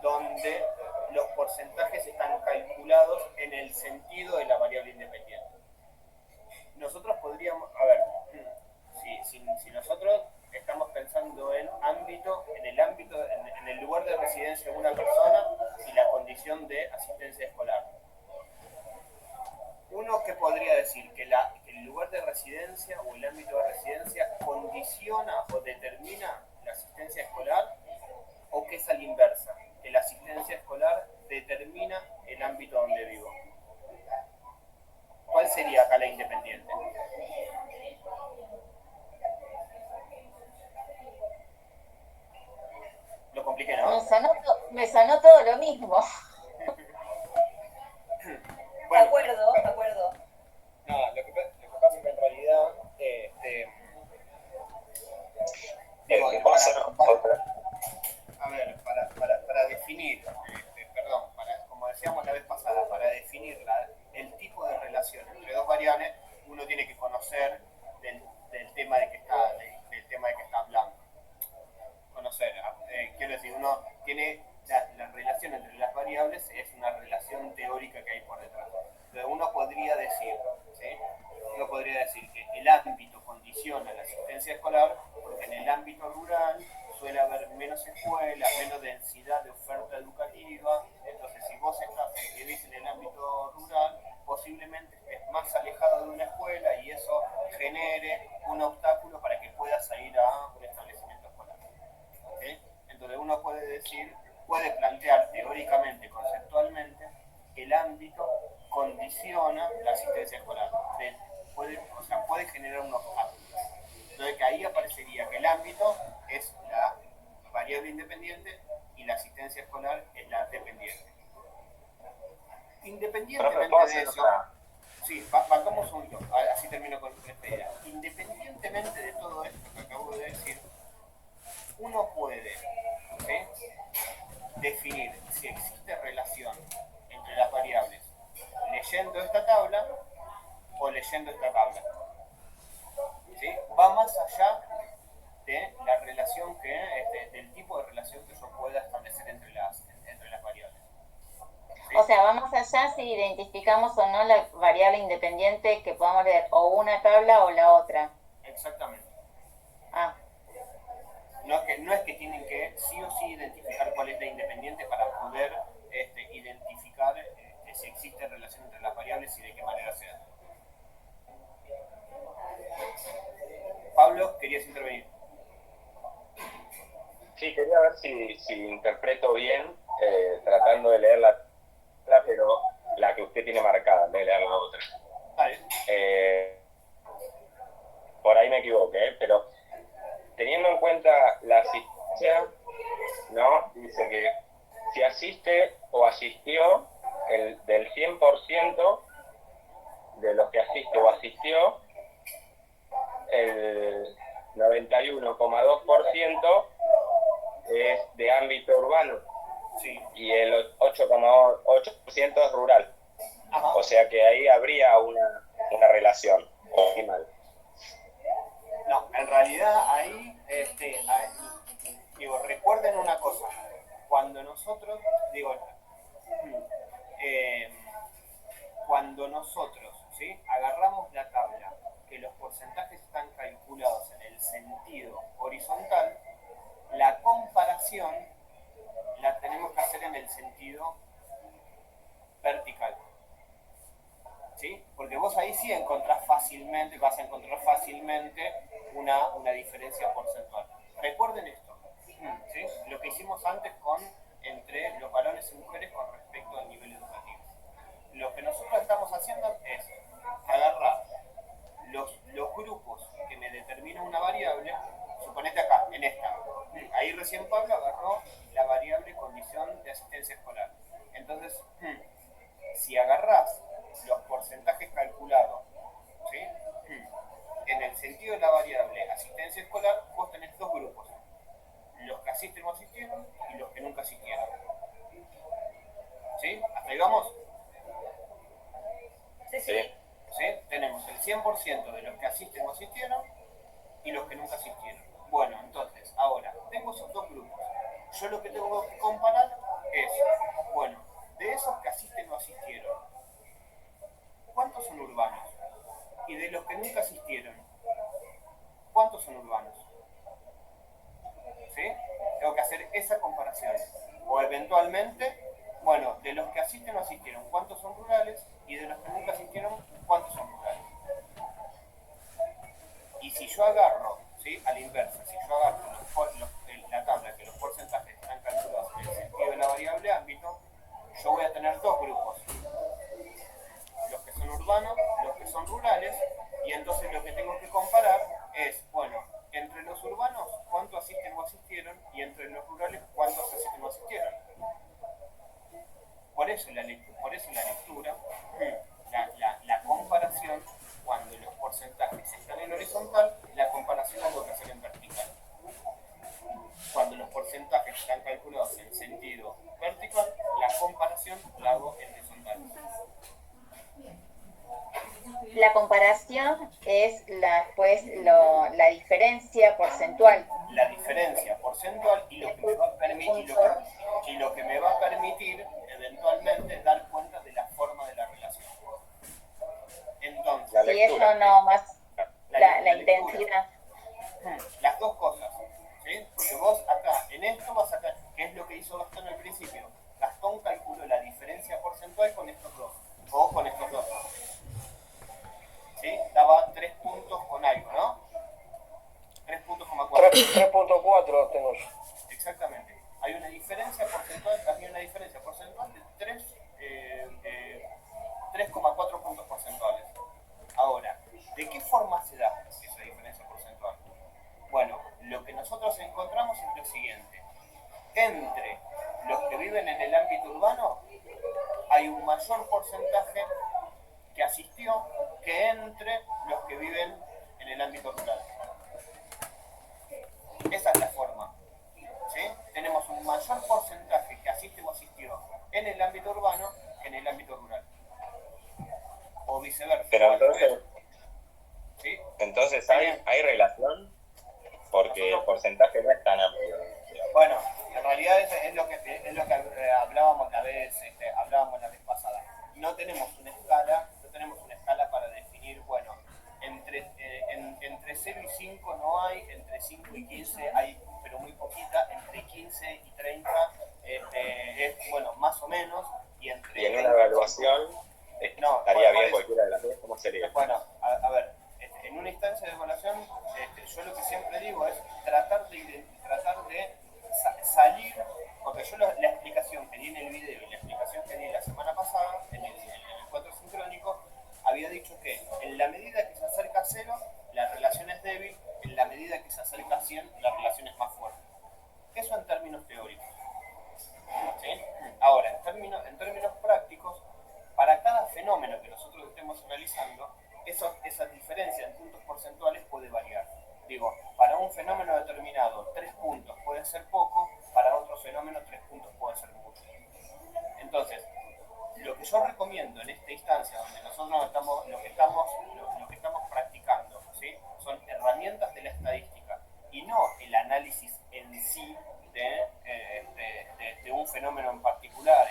donde los porcentajes están calculados en el sentido de la variable independiente. Nosotros podríamos, a ver, si nosotros estamos pensando en el lugar de residencia de una persona y la condición de asistencia escolar. Uno que podría decir que el lugar de residencia o el ámbito de residencia condiciona o determina la asistencia escolar, o que es a la inversa, que la asistencia escolar determina el ámbito donde vivo. ¿Cuál sería acá la independiente? Lo compliqué, ¿no? Me sonó todo lo mismo. Bueno, de acuerdo. No, lo que pasa es que en realidad ¿Puedo hacer otra? a ver, para definir, como decíamos la vez pasada, para definir el tipo de relación entre dos variables, uno tiene que conocer del tema de que está hablando. Conocer, quiero decir, uno tiene la relación entre las variables, es una relación teórica que hay por detrás. Entonces uno podría decir, ¿sí?, que el ámbito condiciona la asistencia escolar, porque en el ámbito rural suele haber menos escuelas, menos densidad de oferta educativa. Entonces, si vos vivís en el ámbito rural, posiblemente estés más alejado de una escuela y eso genere un obstáculo para que puedas ir a un establecimiento escolar. ¿Sí? Entonces, uno puede plantear teóricamente, conceptualmente, que el ámbito condiciona la asistencia escolar. Puede generar un obstáculo. Entonces, que ahí aparecería que el ámbito es la variable independiente y la asistencia escolar es la dependiente. Independientemente de eso, sí, vamos un segundo, así termino con esta idea. Independientemente de todo esto que acabo de decir, uno puede, ¿sí?, definir si existe relación entre las variables leyendo esta tabla o leyendo esta tabla. ¿Sí? Va más allá de la relación del tipo de relación que yo pueda establecer entre las variables. ¿Sí? O sea, va más allá si identificamos o no la variable independiente que podamos leer o una tabla o la otra. Exactamente. Ah. No es que tienen que sí o sí identificar cuál es la independiente para poder identificar si existe relación entre las variables y de qué manera se da. si interpreto bien, tratando de leer pero la que usted tiene marcada, en vez de leer la otra. Por ahí me equivoqué, pero teniendo en cuenta la asistencia, ¿no? Dice que si asiste o asistió, del 100% de los que asiste o asistió, el 91,2% es de ámbito urbano, Sí. y el 8,8% es rural. Ajá. O sea que ahí habría una relación optimal. No, en realidad ahí, recuerden una cosa, cuando nosotros, cuando nosotros, ¿sí?, agarramos la tabla, que los porcentajes están calculados en el sentido horizontal, la comparación la tenemos que hacer en el sentido vertical. ¿Sí? Porque vos ahí sí encontrás fácilmente, vas a encontrar fácilmente una diferencia porcentual. Recuerden esto, ¿sí?, lo que hicimos antes entre los varones y mujeres con respecto al nivel educativo. Lo que nosotros estamos haciendo es agarrar los grupos que me determinan una variable, suponete acá, en esta. Ahí recién Pablo agarró la variable condición de asistencia escolar. Entonces, si agarrás los porcentajes calculados, ¿sí?, en el sentido de la variable asistencia escolar, vos tenés dos grupos: los que asisten o asistieron y los que nunca asistieron. ¿Sí? ¿Hasta ahí vamos? Sí. ¿Sí? Tenemos el 100% de los que asisten o asistieron y los que nunca asistieron. Bueno, entonces, ahora, tengo esos dos grupos. Yo lo que tengo que comparar es, bueno, de esos que asisten o asistieron, ¿cuántos son urbanos? Y de los que nunca asistieron, ¿cuántos son urbanos? ¿Sí? Tengo que hacer esa comparación. O eventualmente, bueno, de los que asisten o asistieron, ¿cuántos son rurales? Y de los que nunca asistieron, ¿cuántos son rurales? Y si yo agarro, ¿sí?, a la inversa, si yo agarro la tabla que los porcentajes están calculados en el sentido de la variable ámbito, yo voy a tener dos grupos: los que son urbanos, los que son rurales, y entonces lo que tengo que comparar es, bueno, entre los urbanos, ¿cuánto asisten o asistieron? Y entre los rurales, ¿cuántos asisten o asistieron? Por eso la lectura, la comparación, cuando los porcentajes están en horizontal, la comparación la tengo que hacer en vertical. Cuando los porcentajes están calculados en sentido vertical, la comparación la hago en horizontal. La comparación es la diferencia porcentual. La diferencia porcentual y lo que me va a permitir, eventualmente dar cuenta de la forma de la relación. Entonces, si eso no más la intensidad. Las dos cosas, ¿sí? Porque vos acá, en esto vas a sacar, ¿qué es lo que hizo Gastón al principio? Gastón calculó la diferencia porcentual con estos dos, o con estos dos. ¿Sí? Daba 3 puntos con algo, ¿no? 3.4. 3.4 tengo yo. Exactamente. Hay una diferencia porcentual, también una diferencia porcentual de 3,4 puntos porcentuales. Ahora, ¿de qué forma se da esa diferencia porcentual? Bueno, lo que nosotros encontramos es lo siguiente: entre los que viven en el ámbito urbano hay un mayor porcentaje que asistió que entre los que viven en el ámbito rural. Esa es la forma, ¿sí? Tenemos un mayor porcentaje que asiste o asistió en el ámbito urbano que en el ámbito rural. O viceversa. Pero entonces, ¿sí? Entonces hay relación, porque el porcentaje no es tan amplio. Bueno, en realidad es lo que hablábamos la vez pasada. No tenemos una escala para definir, bueno, entre 0 y 5 no hay, entre 5 y 15 hay, pero muy poquita, entre 15 y 30 es, bueno, más o menos, y en una evaluación estaría bien cualquiera de las dos, ¿cómo sería? Bueno, a ver, en una instancia de evaluación, yo lo que siempre digo es tratar de salir video y la explicación que di la semana pasada en el encuentro sincrónico, había dicho que en la medida que se acerca a 0, la relación es débil, en la medida que se acerca a 100, la relación es más fuerte. Eso en términos teóricos. ¿Sí? Ahora, en términos prácticos, para cada fenómeno que nosotros estemos analizando, esa diferencia en puntos porcentuales puede variar. Digo, para un fenómeno determinado 3 puntos puede ser poco, para otro fenómeno 3 puntos puede ser mucho. Entonces, lo que yo recomiendo en esta instancia, donde nosotros lo que estamos practicando, ¿sí? Son herramientas de la estadística y no el análisis en sí de un fenómeno en particular,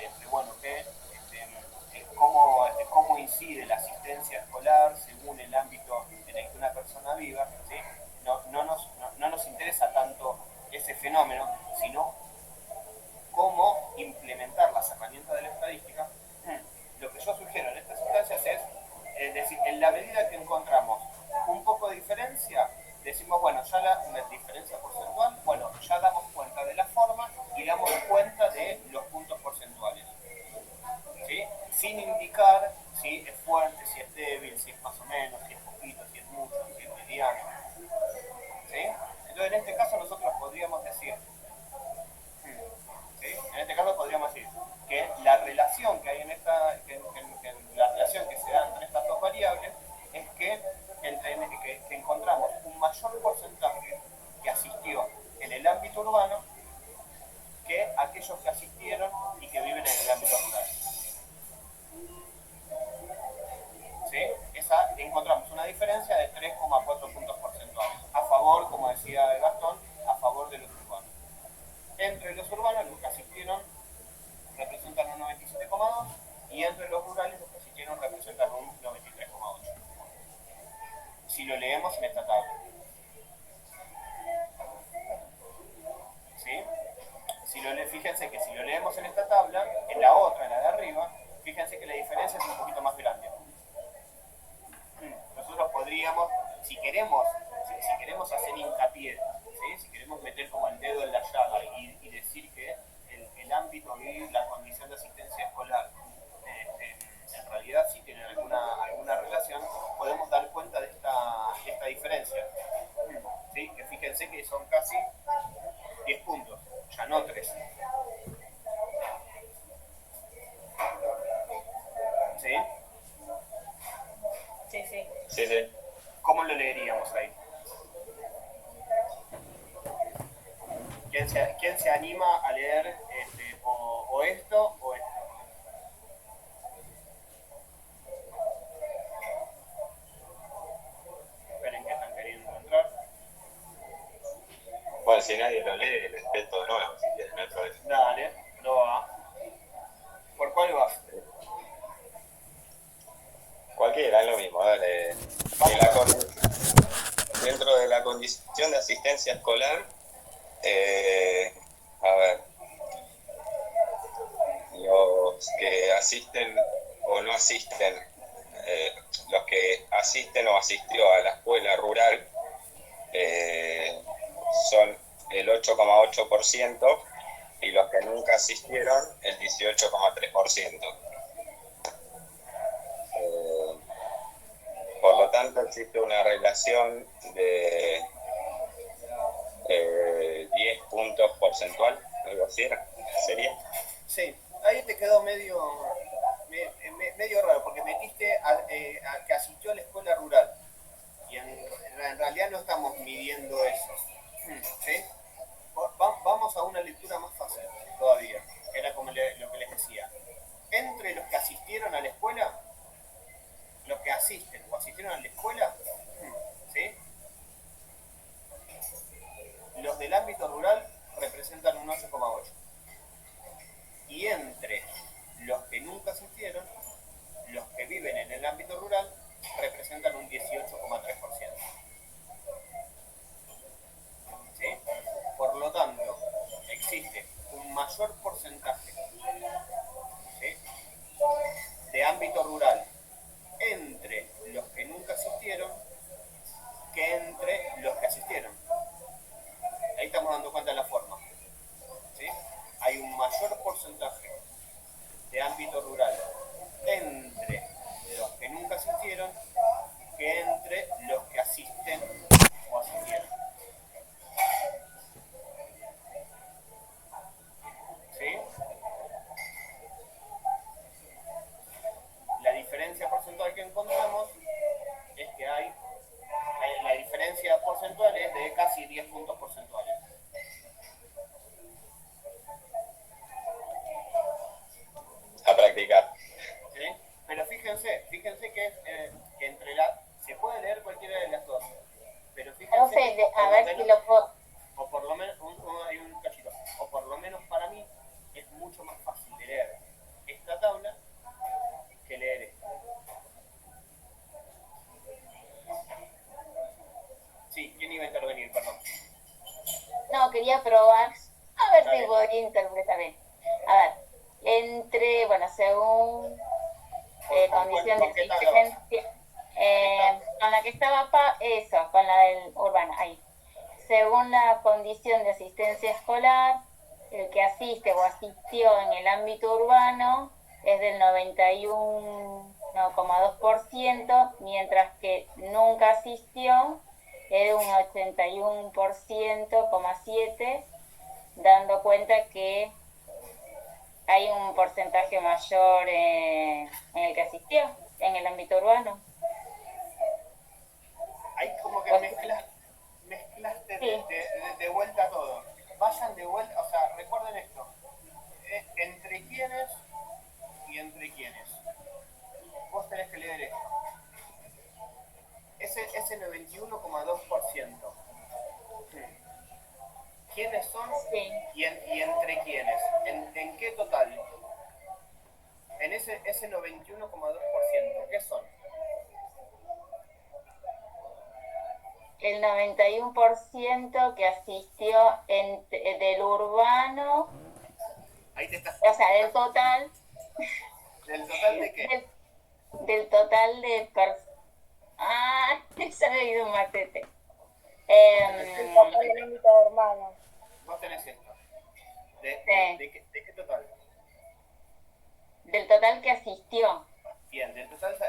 cómo incide la asistencia escolar según el ámbito en el que una persona viva, ¿sí? No nos interesa tanto ese fenómeno, sino cómo implementar las herramientas de la estadística. Lo que yo sugiero en estas instancias es decir, en la medida que encontramos un poco de diferencia, decimos, bueno, ya la diferencia porcentual, bueno, ya damos cuenta de la forma y damos cuenta de los puntos porcentuales, ¿sí? Sin indicar si es fuerte, si es débil, si es más o menos, si es poquito, si es mucho, si es mediano, ¿sí? Entonces, en este caso nosotros podríamos decir, ¿sí? En este caso podríamos decir que la relación que hay la relación que se da entre estas dos variables es que encontramos un mayor porcentaje que asistió en el ámbito urbano que aquellos que asistieron y que viven en el ámbito rural. ¿Sí? Encontramos una diferencia de 3,4 puntos porcentuales a favor, como decía Gastón, a favor de los urbanos. Entre los urbanos, los que asistieron representan un 97,2 y entre los rurales, los que asistieron representan un 93,8. Si lo leemos en esta tabla. ¿Sí? Fíjense que si lo leemos en esta tabla, en la otra, en la de arriba, fíjense que la diferencia es un poquito más grande. Nosotros podríamos, si queremos hacer hincapié, ¿sí? Si queremos meter como el dedo en la llaga y decir que el ámbito y la condición de asistencia escolar en realidad sí tienen alguna relación, podemos dar cuenta de esta diferencia. ¿Sí? Que fíjense que son casi 10 puntos, ya no 3. ¿Sí? Sí, sí. Sí, sí. ¿Cómo lo leeríamos ahí? ¿Quién se anima a leer o esto o esto? Esperen que están queriendo entrar. Bueno, si nadie lo lee, les peto de nuevo, si quieren, no hay problema. Dale, no va. ¿Por cuál vas? Cualquiera, es lo mismo, dale. Dentro de la condición de asistencia escolar, a ver, los que asisten o no asisten, los que asisten o asistió a la escuela rural son el 8,8% y los que nunca asistieron el 18,3%. Por lo tanto, existe una relación de 10 puntos porcentual, algo así sería. Sí, ahí te quedó medio raro, porque metiste a que asistió a la escuela rural. Y en realidad no estamos midiendo eso. ¿Sí? Vamos a una lectura más fácil todavía, que era como lo que les decía. Entre los que asistieron a la escuela, los que asisten o asistieron a la escuela, ¿sí? Los del ámbito rural representan un 8,8. Y entre los que nunca asistieron, los que viven en el ámbito rural representan un 18,3%. ¿Sí? Por lo tanto, existe un mayor porcentaje a probar, a ver si Dale. voy a interpretar bien. A ver, según condición de ¿Con qué tabla asistencia, con la que estaba, con la del urbano, ahí. Según la condición de asistencia escolar, el que asiste o asistió en el ámbito urbano es del 91,2%, mientras que nunca asistió es de un 81,7%, dando cuenta que hay un porcentaje mayor en el que asistió en el ámbito urbano. Ahí como que mezclaste Sí. de vuelta todo. Vayan de vuelta, o sea, recuerden esto. ¿Entre quiénes y entre quiénes? Vos tenés que leer esto. Ese 91,2%. ¿Quiénes son Sí. y entre quiénes? ¿En qué total? En ese 91,2%, ¿qué son? El 91% que asistió del urbano, Ahí te estás. o sea, del total. ¿Del total de qué? Del total de ya me he ido un matete. El ámbito urbano. Vos tenés esto. ¿De qué total? Del total que asistió. Bien, del total que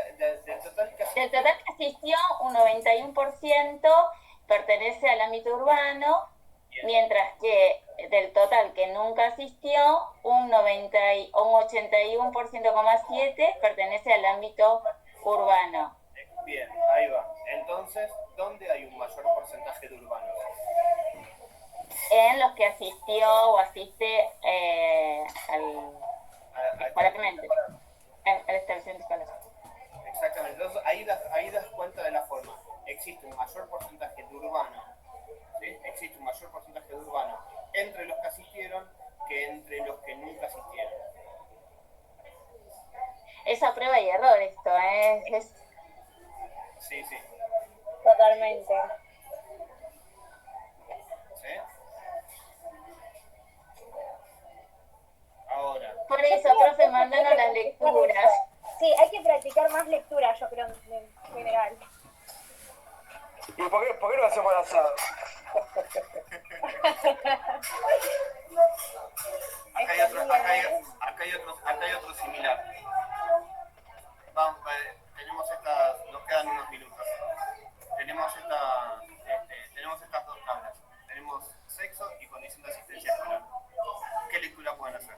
asistió. Del total que asistió, un 91% pertenece al ámbito urbano, Bien. mientras que del total que nunca asistió, un 81,7% pertenece al ámbito urbano. Bien, ahí va. Entonces, ¿dónde hay un mayor porcentaje de urbanos? En los que asistió o asiste escolarmente, al establecimiento escolar. Exactamente. Entonces, ahí das cuenta de la forma. Existe un mayor porcentaje de urbanos, ¿sí? Existe un mayor porcentaje de urbanos entre los que asistieron que entre los que nunca asistieron. Es a prueba y error esto, Sí, sí. Totalmente. ¿Sí? Ahora, Por eso, profe, mándanos las lecturas. Sí, hay que practicar más lectura, yo creo, en general. ¿Y por qué no hacemos el asado? acá hay otro similar. Vamos, nos quedan unos minutos. Tenemos estas dos tablas. Tenemos sexo y condición de asistencia escolar. ¿Qué lectura pueden hacer?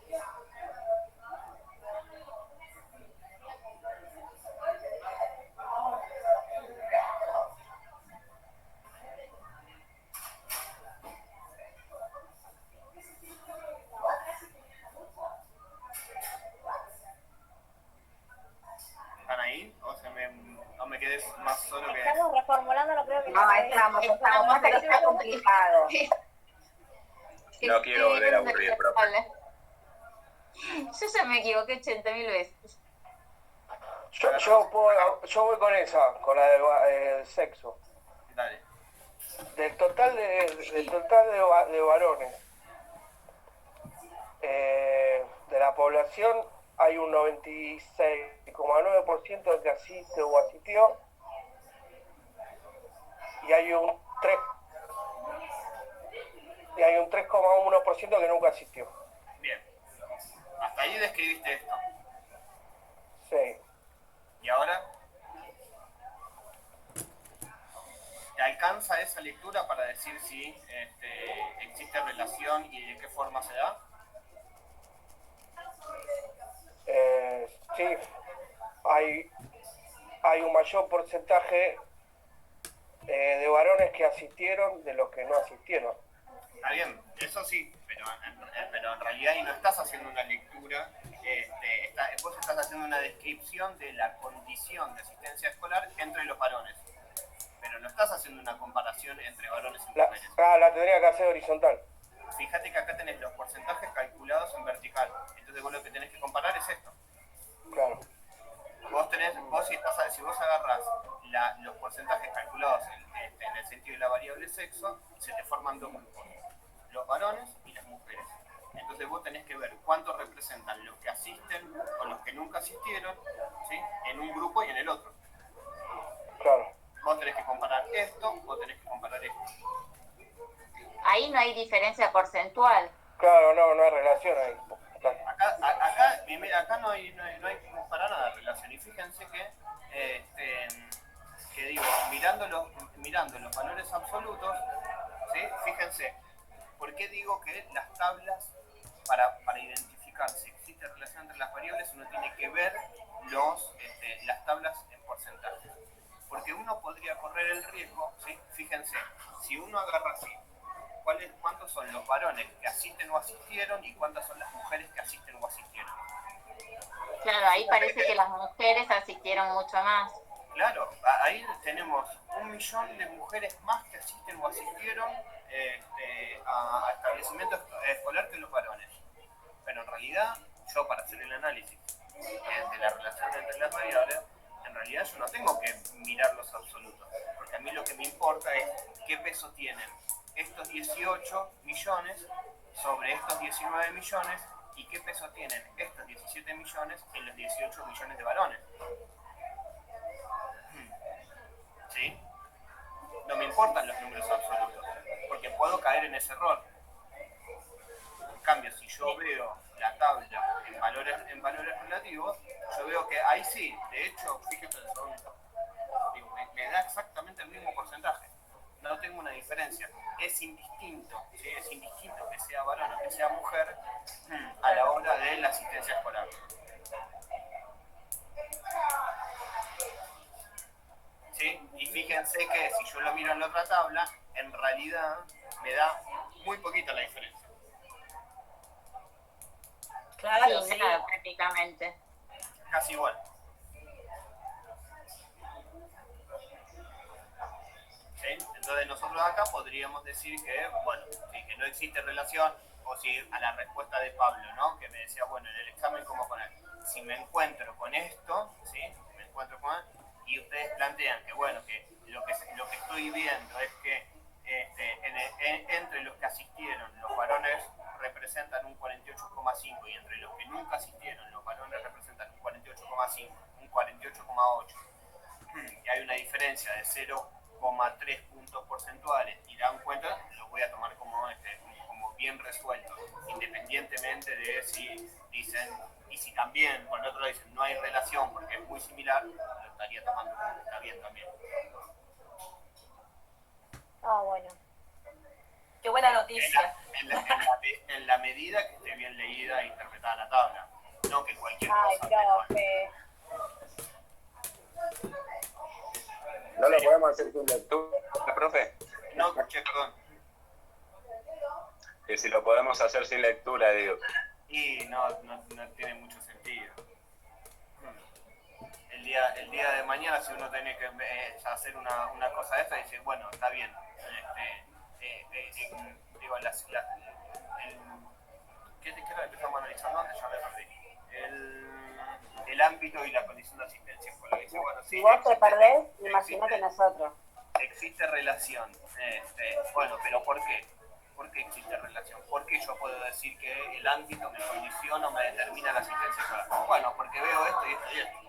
¿Están ahí? ¿O me quedé más solo que...? Estamos reformulando, no creo que... No, estamos, pero está complicado. No quiero volver a aburrir, profe. Yo ya me equivoqué 80.000 veces. Yo voy con esa, con la del sexo. Dale. Del total de varones de la población hay un 96,9% que asiste o asistió y hay un 3,1% que nunca asistió. Bien. Hasta ahí describiste esto. Sí. ¿Y ahora? ¿Te alcanza esa lectura para decir si existe relación y de qué forma se da? Sí, hay un mayor porcentaje de varones que asistieron de los que no asistieron. Está bien, eso sí, pero en realidad ahí no estás haciendo una lectura, vos estás haciendo una descripción de la condición de asistencia escolar entre los varones, pero no estás haciendo una comparación entre varones y mujeres. La tendría que hacer horizontal. Fíjate que acá tenés los porcentajes calculados en vertical, entonces vos lo que tenés que comparar es esto. Claro. Si vos agarrás los porcentajes calculados en el sentido de la variable sexo, se te forman dos grupos. Los varones nunca asistieron, ¿sí? En un grupo y en el otro. Claro. Vos tenés que comparar esto o tenés que comparar esto. Ahí no hay diferencia porcentual. Claro, no hay relación ahí. Acá no hay para nada relación. Y fíjense que digo, mirando los valores absolutos, ¿sí? Fíjense, ¿por qué digo que las tablas, para identificar si existe relación entre las variables, uno tiene que ver las tablas en porcentaje? Porque uno podría correr el riesgo, ¿sí? Fíjense, si uno agarra así, ¿cuántos son los varones que asisten o asistieron y cuántas son las mujeres que asisten o asistieron? Claro, ahí parece que las mujeres asistieron mucho más. Claro, ahí tenemos 1 millón de mujeres más que asisten o asistieron a establecimiento escolar que los varones. Pero en realidad, yo para hacer el análisis de la relación entre las variables, en realidad yo no tengo que mirar los absolutos, porque a mí lo que me importa es qué peso tienen estos 18 millones sobre estos 19 millones y qué peso tienen estos 17 millones en los 18 millones de varones. ¿Sí? No me importan los números absolutos, porque puedo caer en ese error. En cambio, si yo veo la tabla en valores relativos, yo veo que ahí sí, de hecho, fíjense, me da exactamente el mismo porcentaje. No tengo una diferencia. Es indistinto, ¿sí? Es indistinto que sea varón o que sea mujer a la hora de la asistencia escolar. ¿Sí? Y fíjense que si yo lo miro en la otra tabla, en realidad me da muy poquita la diferencia. Claro, sí, nada, prácticamente. Casi igual. ¿Sí? Entonces nosotros acá podríamos decir que, bueno, sí, que no existe relación, o si a la respuesta de Pablo, ¿no? Que me decía, bueno, en el examen, ¿cómo poner? Si me encuentro con esto, ¿sí? Si me encuentro con esto, y ustedes plantean que, bueno, que lo que estoy viendo es que entre los que asistieron, los varones representan un 48,5 y entre los que nunca asistieron, los varones representan un 48,5, un 48,8, y hay una diferencia de 0,3 puntos porcentuales y dan cuenta, lo voy a tomar como bien resuelto, independientemente de si dicen, y si también, por el otro lado dicen, no hay relación porque es muy similar, lo estaría tomando como está bien también. Ah, bueno. Qué buena noticia. En la medida que esté bien leída e interpretada la tabla, no que cualquier Ay, cosa. profe. ¿No lo podemos hacer sin lectura, profe? No escuché, perdón. Que si lo podemos hacer sin lectura, digo. Y no tiene mucho sentido. El día de mañana, si uno tiene que hacer una cosa de esta, dice, bueno, está bien. Digo, ¿qué era lo que estamos analizando antes? Ya me perdí. El ámbito y la condición de asistencia escolar. Dice, bueno, sí, Si vos te perdés, imagínate nosotros. existe relación. Bueno, pero ¿por qué? ¿Por qué existe relación? ¿Por qué yo puedo decir que el ámbito me condiciona o me determina la asistencia escolar? Bueno, porque veo esto y esto y esto.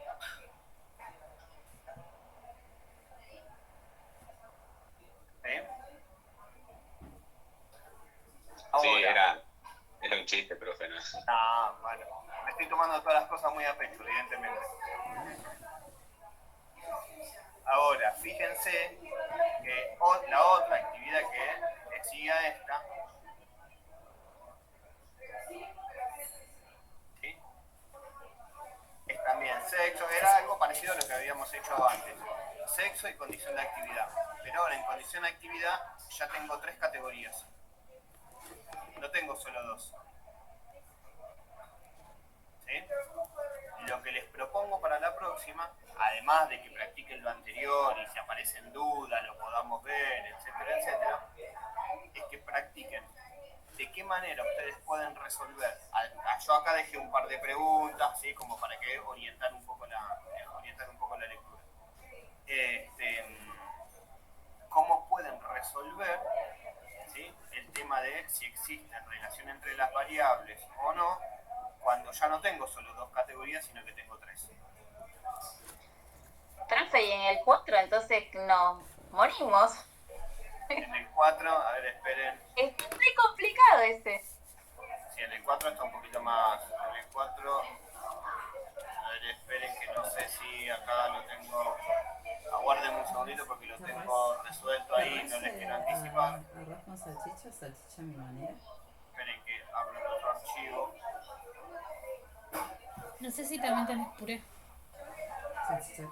¿Sí? Sí, Ahora, era un chiste, profe, ¿no? bueno, me estoy tomando todas las cosas muy a pecho, evidentemente. Ahora, fíjense que la otra actividad que decía esta, ¿sí? Es también sexo, era algo parecido a lo que habíamos hecho antes. Sexo y condición de actividad. Pero ahora en condición de actividad ya tengo 3 categorías. No tengo solo 2. ¿Sí? Lo que les propongo para la próxima, además de que practiquen lo anterior y si aparecen dudas lo podamos ver, etcétera, etcétera, es que practiquen de qué manera ustedes pueden resolver. Yo acá dejé un par de preguntas, ¿sí? Como para que orientar un poco la lectura. ¿Cómo pueden resolver, ¿sí? El tema de si existe relación entre las variables o no cuando ya no tengo solo 2 categorías, sino que tengo 3. Profe, y en el 4 entonces nos morimos. En el 4, a ver, esperen. Es muy complicado ese. Sí, en el 4 está un poquito más. En el 4, a ver, esperen que no sé si acá lo tengo. Aguarden un segundito porque lo tengo resuelto ahí, no les quiero anticipar. Arroz con salchicha, salchicha a mi manera. Esperen que abro el otro archivo. No sé si también tenés puré. Salchicha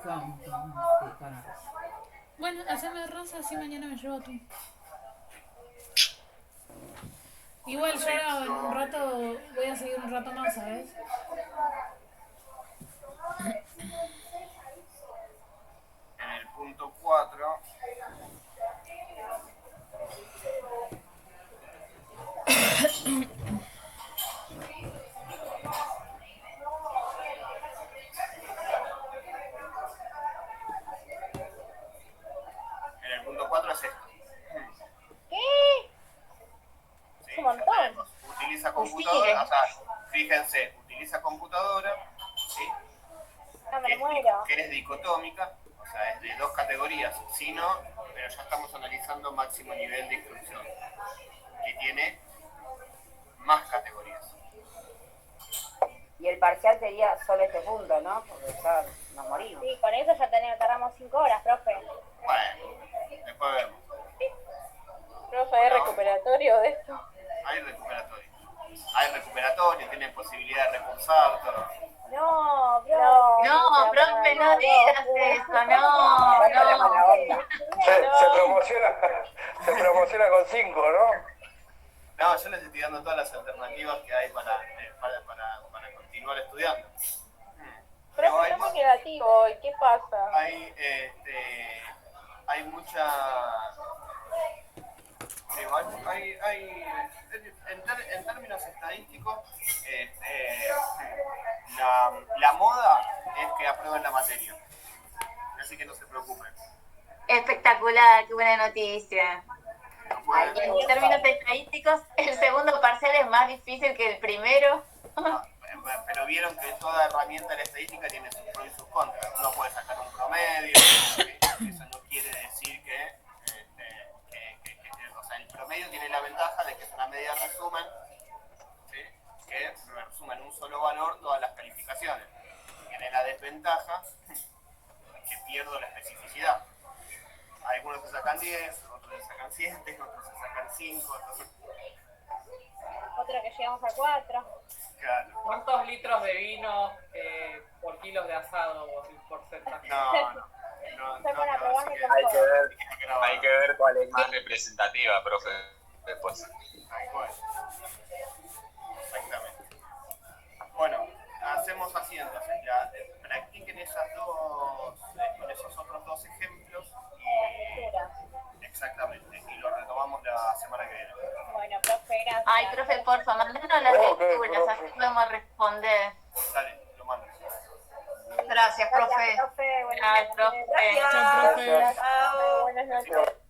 con arroz. Bueno, haceme arroz así mañana me llevo atún. Igual yo ahora en un rato voy a seguir un rato más, ¿sabes? En el punto 4. En el punto 4 es esto. ¿Qué? ¿Sí? Un montón. Ya tenemos. Utiliza computadora, o sea, fíjense, utiliza computadora, ¿sí? No me muero. Que es dicotómica, o sea, es de 2 categorías, sino, pero ya estamos analizando máximo nivel de instrucción, que tiene más categorías. Y el parcial sería solo este punto, ¿no? Porque ya nos morimos. Sí, con eso ya tardamos 5 horas, profe. Bueno, después vemos. Profe, ¿hay recuperatorio de esto? Hay recuperatorio. Hay recuperatorio, tienen posibilidad de recursar, todo. No, No, profe, no digas eso, no. Se promociona con 5, ¿no? No, yo les estoy dando todas las alternativas que hay para continuar estudiando. Profe, está muy negativo, ¿y qué pasa? Hay mucha... Digo, en términos estadísticos, la moda es que aprueben la materia. Así que no se preocupen. Espectacular, qué buena noticia. Bueno, Y en términos estadísticos, el segundo parcial es más difícil que el primero. pero vieron que toda herramienta de la estadística tiene sus pros y sus contras. Uno puede sacar un promedio, eso no quiere decir que o sea, el promedio tiene la ventaja de que es una media resumen, ¿sí? Que resumen un solo valor todas las calificaciones. Tiene la desventaja que pierdo la especificidad. Algunos se sacan 10, otros se sacan 7, otros se sacan 5, Otro que llegamos a 4. Claro. ¿Cuántos litros de vino por kilos de asado por porcentaje? No. Hay que ver cuál es más representativa, profe, después. Exactamente. Bueno, hacemos así entonces. Practiquen con esos otros 2 ejemplos. Exactamente. Y lo retomamos la semana que viene. Bueno, profe, gracias. Ay, profe, porfa, mandanos las lecturas, así podemos responder. Dale, lo mando. Gracias, profe. Gracias, profe. Gracias, profe. Gracias. Buenas noches.